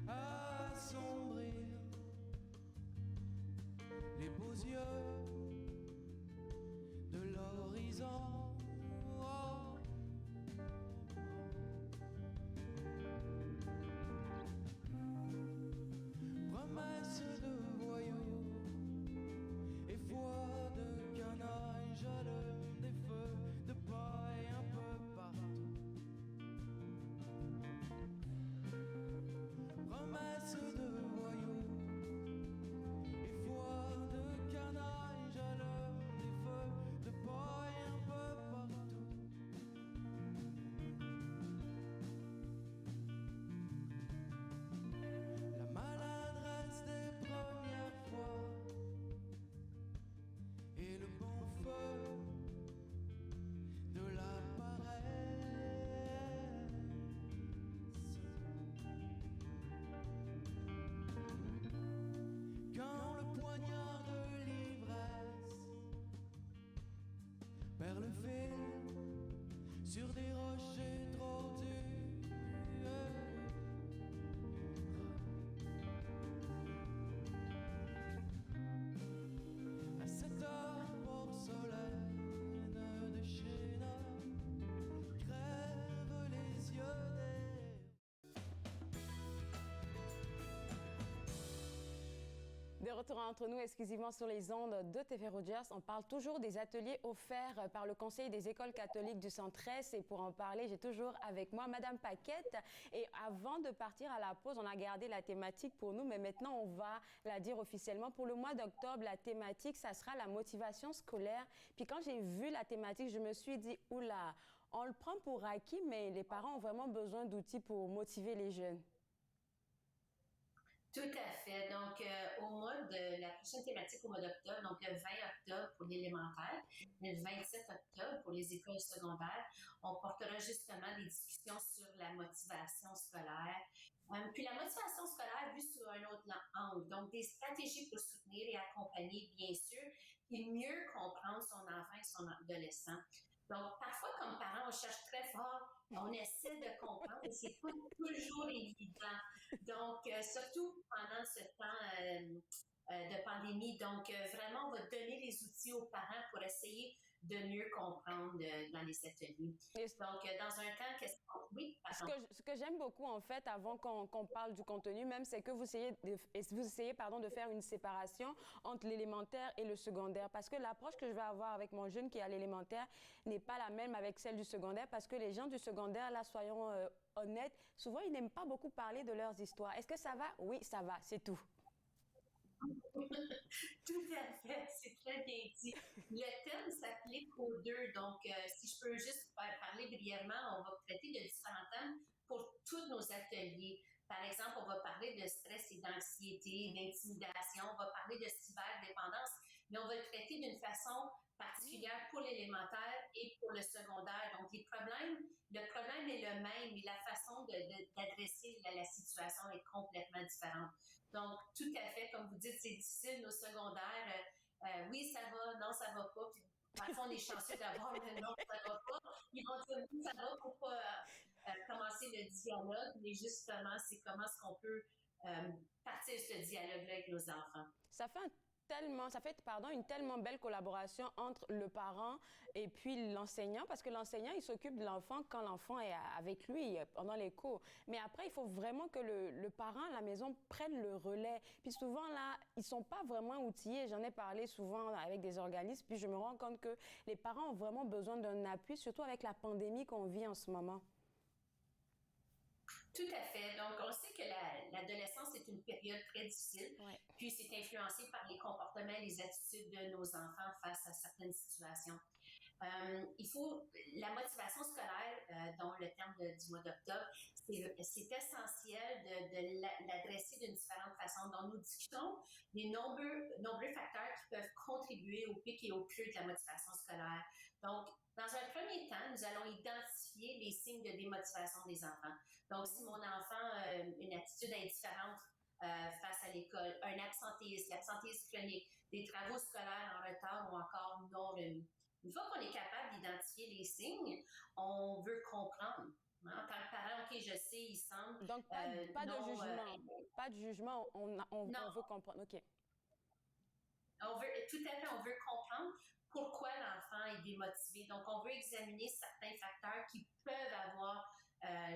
assombrir les beaux yeux de l'horizon. Promesse de voyous et foi de canaille, j'allume des feux de paille un peu partout. Promesse de voyous et foi de canaille, j'allume des feux de paille un peu partout. La maladresse des premières fois et le bon feu de la paresse. Quand le poignard de l'ivresse perd le fil sur des rochers trop durs. À cette heure porcelaine de Chine crève les yeux De retour entre nous exclusivement sur les ondes de TV Rogers, on parle toujours des ateliers offerts par le Conseil des écoles catholiques du Centre-Est. Et pour en parler, j'ai toujours avec moi Madame Paquette. Et avant de partir à la pause, on a gardé la thématique pour nous, mais maintenant on va la dire officiellement. Pour le mois d'octobre, la thématique, ça sera la motivation scolaire. Puis quand j'ai vu la thématique, je me suis dit, oula, on le prend pour acquis, mais les parents ont vraiment besoin d'outils pour motiver les jeunes. Tout à fait. Donc, au mois de la prochaine thématique au mois d'octobre, donc le 20 octobre pour l'élémentaire, le 27 octobre pour les écoles secondaires, on portera justement des discussions sur la motivation scolaire. Puis la motivation scolaire vue sur un autre angle, donc des stratégies pour soutenir et accompagner, bien sûr, et mieux comprendre son enfant et son adolescent. Donc, parfois, comme parents, on cherche très fort, on essaie de comprendre, mais c'est pas toujours évident. Donc, surtout pendant ce temps de pandémie. Donc, vraiment, on va donner les outils aux parents pour essayer de mieux comprendre dans les ateliers. Donc, dans un temps, qu'est-ce qu'on... Oui, ce que j'aime beaucoup, en fait, avant qu'on parle du contenu même, c'est que vous essayez de faire une séparation entre l'élémentaire et le secondaire. Parce que l'approche que je vais avoir avec mon jeune qui est à l'élémentaire n'est pas la même avec celle du secondaire. Parce que les gens du secondaire, là, soyons honnêtes, souvent, ils n'aiment pas beaucoup parler de leurs histoires. Est-ce que ça va? Oui, ça va, c'est tout. Tout à fait, c'est très bien dit. Le thème s'applique aux deux, donc si je peux juste parler brièvement, on va traiter de différents thèmes pour tous nos ateliers. Par exemple, on va parler de stress et d'anxiété, d'intimidation, on va parler de cyberdépendance, mais on va le traiter d'une façon particulière pour l'élémentaire et pour le secondaire. Donc, le problème est le même, mais la façon d'adresser la situation est complètement différente. Donc, tout à fait, comme vous dites, c'est difficile, nos secondaires, oui, ça va, non, ça va pas. Puis, parfois, on est chanceux d'avoir le non, ça va pas. Ils vont dire, oui, ça va pour pas commencer le dialogue, mais justement, c'est comment est-ce qu'on peut partir ce dialogue-là avec nos enfants. Ça fait une tellement belle collaboration entre le parent et puis l'enseignant, parce que l'enseignant, il s'occupe de l'enfant quand l'enfant est avec lui pendant les cours. Mais après, il faut vraiment que le parent à la maison prenne le relais. Puis souvent, là, ils sont pas vraiment outillés. J'en ai parlé souvent avec des organismes, puis je me rends compte que les parents ont vraiment besoin d'un appui, surtout avec la pandémie qu'on vit en ce moment. Tout à fait. Donc, on sait que l'adolescence est une période très difficile, puis c'est influencé par les comportements et les attitudes de nos enfants face à certaines situations. La motivation scolaire, dont le terme du mois d'octobre, c'est essentiel de l'adresser d'une différente façon. Donc, nous discutons des nombreux facteurs qui peuvent contribuer au pic et au creux de la motivation scolaire. Donc, dans un premier temps, nous allons identifier les signes de démotivation des enfants. Donc, si mon enfant a une attitude indifférente face à l'école, un l'absentéisme chronique, des travaux scolaires en retard ou encore non remis. Une fois qu'on est capable d'identifier les signes, on veut comprendre. En tant que parent, OK, je sais, il semble... Donc, pas de jugement. Pas de jugement, on veut comprendre. OK. Tout à fait, on veut comprendre pourquoi l'enfant est démotivé. Donc, on veut examiner certains facteurs qui peuvent avoir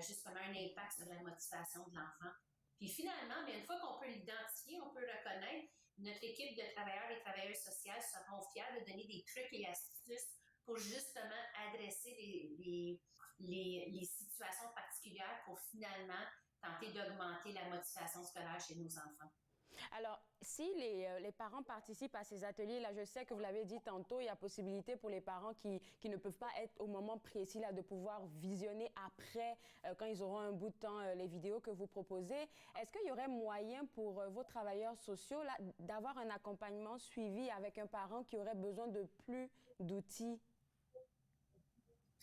justement un impact sur la motivation de l'enfant. Puis finalement, une fois qu'on peut l'identifier, on peut le reconnaître, notre équipe de travailleurs et travailleuses sociales seront fiers de donner des trucs et astuces pour justement adresser les situations particulières pour finalement tenter d'augmenter la motivation scolaire chez nos enfants. Alors, si les parents participent à ces ateliers-là, je sais que vous l'avez dit tantôt, il y a possibilité pour les parents qui ne peuvent pas être au moment précis là, de pouvoir visionner après, quand ils auront un bout de temps, les vidéos que vous proposez. Est-ce qu'il y aurait moyen pour vos travailleurs sociaux là, d'avoir un accompagnement suivi avec un parent qui aurait besoin de plus d'outils?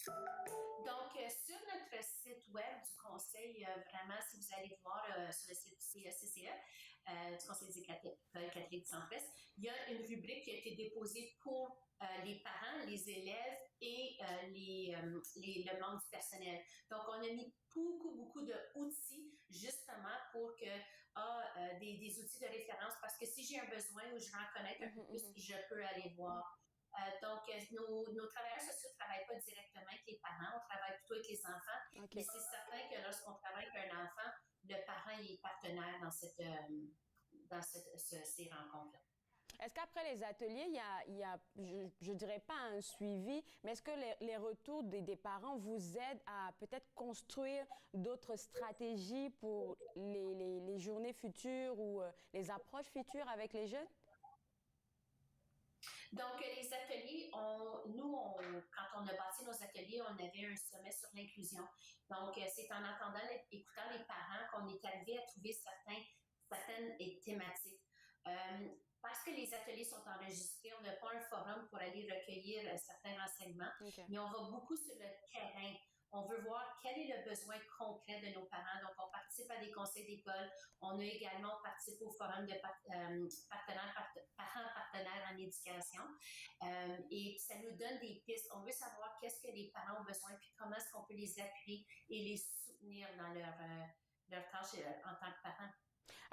Donc, sur notre site web du Conseil, vraiment, si vous allez voir sur le site CCE, du Conseil des catholiques du Centre-Est, il y a une rubrique qui a été déposée pour les parents, les élèves et le membre du personnel. Donc, on a mis beaucoup d'outils justement pour que des outils de référence, parce que si j'ai un besoin ou je veux en connaître un peu plus, je peux aller voir. Donc, nos travailleurs sociaux ne travaillent pas directement avec les parents, on travaille plutôt avec les enfants. Okay. Mais c'est certain que lorsqu'on travaille avec un enfant, le parent est partenaire dans ces rencontres-là. Est-ce qu'après les ateliers, il y a je dirais pas un suivi, mais est-ce que les retours des parents vous aident à peut-être construire d'autres stratégies pour les journées futures ou les approches futures avec les jeunes? Donc, les ateliers, quand on a bâti nos ateliers, on avait un sommet sur l'inclusion. Donc, c'est en entendant, écoutant les parents qu'on est arrivé à trouver certaines thématiques. Parce que les ateliers sont enregistrés, on n'a pas un forum pour aller recueillir certains renseignements, mais on va beaucoup sur le terrain. On veut voir quel est le besoin concret de nos parents. Donc, on participe à des conseils d'école. On a également participé au forum de parents partenaires en éducation. Et ça nous donne des pistes. On veut savoir qu'est-ce que les parents ont besoin, puis comment est-ce qu'on peut les appuyer et les soutenir dans leur tâche en tant que parents.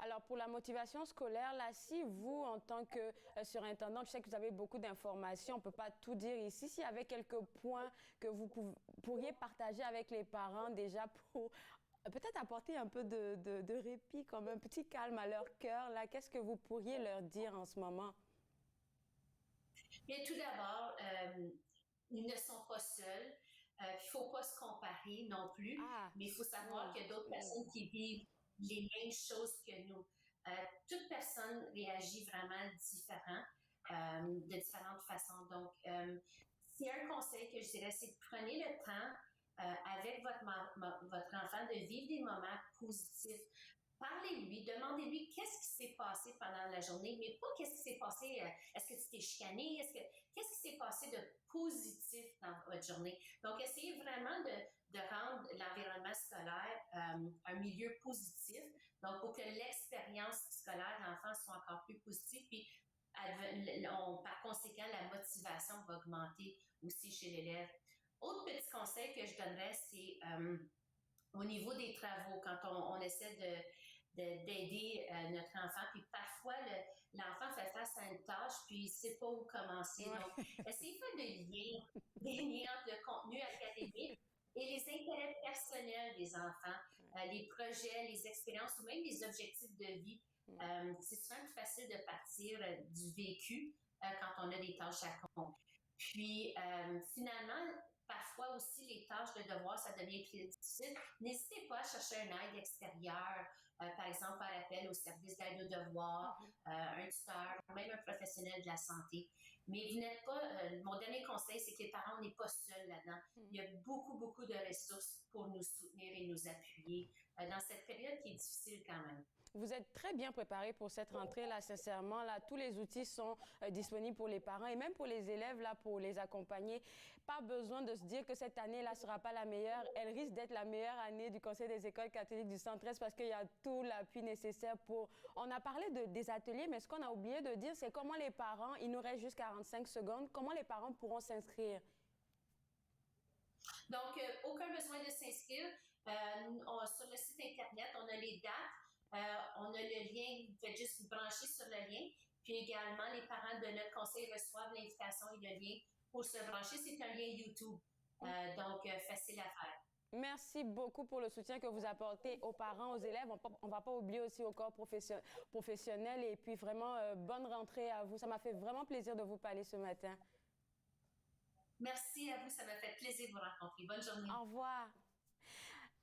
Alors, pour la motivation scolaire, là, si vous, en tant que surintendante, je sais que vous avez beaucoup d'informations, on ne peut pas tout dire ici. S'il y avait quelques points que vous pourriez partager avec les parents déjà pour peut-être apporter un peu de répit, comme un petit calme à leur cœur, là, qu'est-ce que vous pourriez leur dire en ce moment? Bien, tout d'abord, ils ne sont pas seuls. Il ne faut pas se comparer non plus, mais il faut savoir qu'il y a d'autres personnes qui vivent les mêmes choses que nous. Toute personne réagit vraiment de différentes façons. Donc, s'il y a un conseil que je dirais, c'est de prenez le temps avec votre enfant de vivre des moments positifs. Parlez-lui, demandez-lui qu'est-ce qui s'est passé pendant la journée, mais pas qu'est-ce qui s'est passé, est-ce que tu t'es chicané, qu'est-ce qui s'est passé de positif dans votre journée. Donc, essayez vraiment de rendre l'environnement scolaire un milieu positif, donc pour que l'expérience scolaire de l'enfant soit encore plus positive, puis par conséquent, la motivation va augmenter aussi chez l'élève. Autre petit conseil que je donnerais, c'est au niveau des travaux, quand on essaie d'aider notre enfant. Puis parfois, l'enfant fait face à une tâche, puis il ne sait pas où commencer. Donc, essayez de faire des liens entre le contenu académique et les intérêts personnels des enfants, les projets, les expériences ou même les objectifs de vie. C'est souvent plus facile de partir du vécu quand on a des tâches à accomplir. Puis, finalement, parfois aussi, les tâches de devoir, ça devient plus difficile. N'hésitez pas à chercher une aide extérieure, par exemple, faire appel au service d'aide aux devoirs, un tuteur, même un professionnel de la santé. Mais vous n'êtes pas, mon dernier conseil, c'est que les parents, on n'est pas seuls là-dedans. Il y a beaucoup, beaucoup de ressources pour nous soutenir et nous appuyer dans cette période qui est difficile quand même. Vous êtes très bien préparés pour cette rentrée-là, sincèrement. Là, tous les outils sont disponibles pour les parents et même pour les élèves, là, pour les accompagner. Pas besoin de se dire que cette année-là ne sera pas la meilleure. Elle risque d'être la meilleure année du Conseil des écoles catholiques du Centre-Est parce qu'il y a tout l'appui nécessaire pour... On a parlé des ateliers, mais ce qu'on a oublié de dire, c'est comment les parents, il nous reste juste 45 secondes, comment les parents pourront s'inscrire? Donc, aucun besoin de s'inscrire. Sur le site Internet, on a les dates. On a le lien, vous faites juste vous brancher sur le lien. Puis également, les parents de notre conseil reçoivent l'invitation et le lien pour se brancher. C'est un lien YouTube, donc facile à faire. Merci beaucoup pour le soutien que vous apportez aux parents, aux élèves. On ne va pas oublier aussi au corps professionnel. Et puis vraiment, bonne rentrée à vous. Ça m'a fait vraiment plaisir de vous parler ce matin. Merci à vous, ça m'a fait plaisir de vous rencontrer. Bonne journée. Au revoir.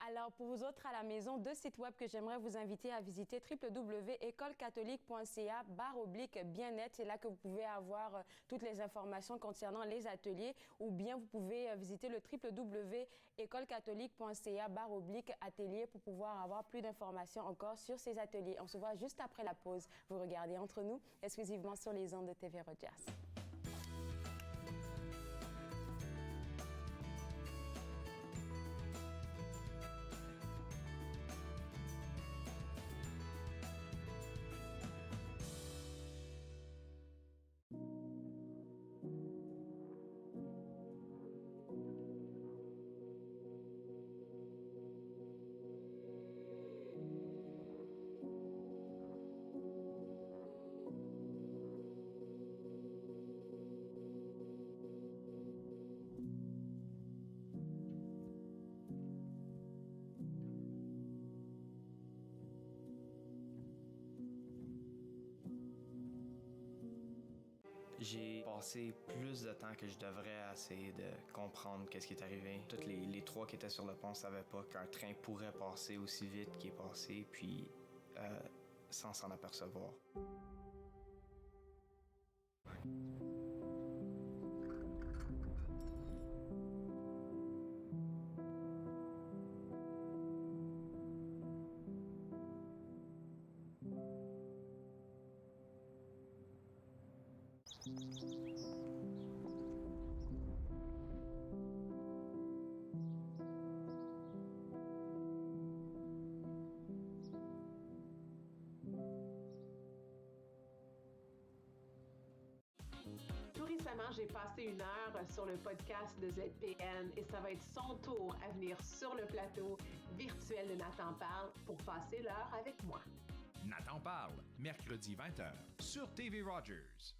Alors, pour vous autres à la maison, 2 sites web que j'aimerais vous inviter à visiter, www.écolecatholique.ca/bien-être. C'est là que vous pouvez avoir toutes les informations concernant les ateliers, ou bien vous pouvez visiter le www.écolecatholique.ca/atelier pour pouvoir avoir plus d'informations encore sur ces ateliers. On se voit juste après la pause. Vous regardez Entre nous, exclusivement sur les ondes de TV Rogers. J'ai passé plus de temps que je devrais à essayer de comprendre qu'est-ce qui est arrivé. Tous les 3 qui étaient sur le pont ne savaient pas qu'un train pourrait passer aussi vite qu'il est passé, puis sans s'en apercevoir. Tout récemment, j'ai passé 1 heure sur le podcast de ZPN et ça va être son tour à venir sur le plateau virtuel de Nathan Parle pour passer l'heure avec moi. Nathan Parle, mercredi 20h sur TV Rogers.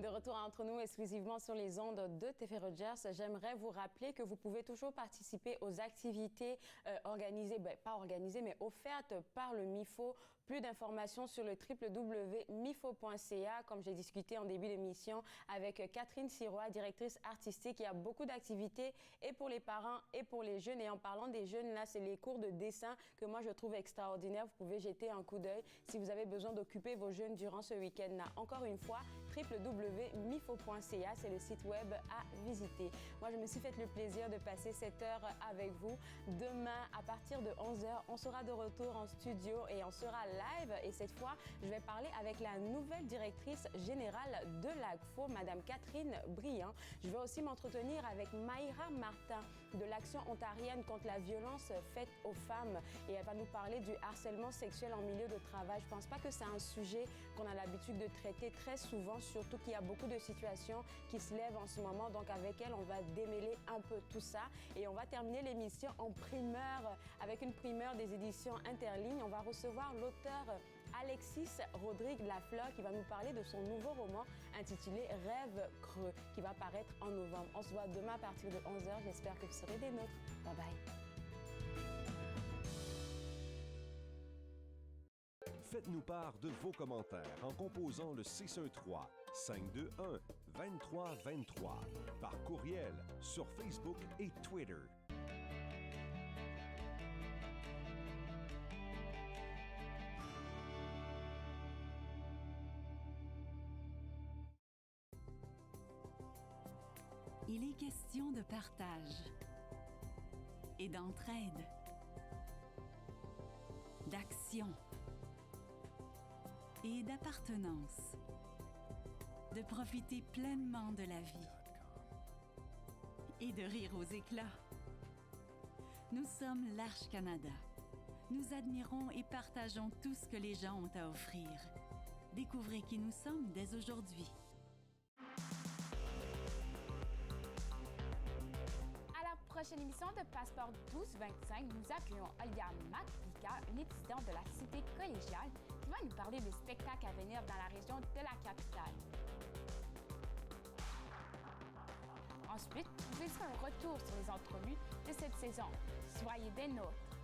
De retour Entre nous, exclusivement sur les ondes de TV Rogers, j'aimerais vous rappeler que vous pouvez toujours participer aux activités organisées, pas organisées, mais offertes par le MIFO. Plus d'informations sur le www.mifo.ca, comme j'ai discuté en début d'émission avec Catherine Sirois, directrice artistique. Il y a beaucoup d'activités et pour les parents et pour les jeunes. Et en parlant des jeunes, là, c'est les cours de dessin que moi, je trouve extraordinaires. Vous pouvez jeter un coup d'œil si vous avez besoin d'occuper vos jeunes durant ce week-end-là. Encore une fois, www.mifo.ca, c'est le site web à visiter. Moi, je me suis fait le plaisir de passer cette heure avec vous. Demain, à partir de 11h, on sera de retour en studio et on sera live et cette fois, je vais parler avec la nouvelle directrice générale de l'ACFO, Madame Catherine Briand. Je vais aussi m'entretenir avec Maïra Martin de l'Action ontarienne contre la violence faite aux femmes et elle va nous parler du harcèlement sexuel en milieu de travail. Je ne pense pas que c'est un sujet qu'on a l'habitude de traiter très souvent, surtout qu'il y a beaucoup de situations qui se lèvent en ce moment. Donc avec elle, on va démêler un peu tout ça et on va terminer l'émission en primeur avec une primeur des éditions Interlignes. On va recevoir l'auteur Alexis Rodrigue Lafleur qui va nous parler de son nouveau roman intitulé Rêve creux qui va paraître en novembre. On se voit demain à partir de 11h. J'espère que vous serez des nôtres. Bye bye. Faites-nous part de vos commentaires en composant le 613-521-2323 par courriel sur Facebook et Twitter. Il est question de partage et d'entraide, d'action et d'appartenance, de profiter pleinement de la vie et de rire aux éclats. Nous sommes l'Arche Canada. Nous admirons et partageons tout ce que les gens ont à offrir. Découvrez qui nous sommes dès aujourd'hui. Prochaine émission de Passeport 1225, nous accueillons Olga Maklika, une étudiante de la cité collégiale, qui va nous parler des spectacles à venir dans la région de la capitale. Ensuite, vous verrez un retour sur les entrevues de cette saison. Soyez des nôtres.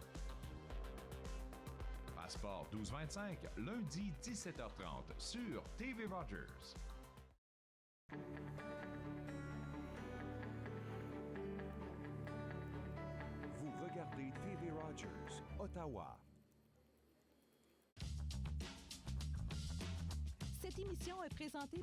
Passeport 1225, lundi 17h30 sur TV Rogers. Regardez TV Rogers, Ottawa. Cette émission est présentée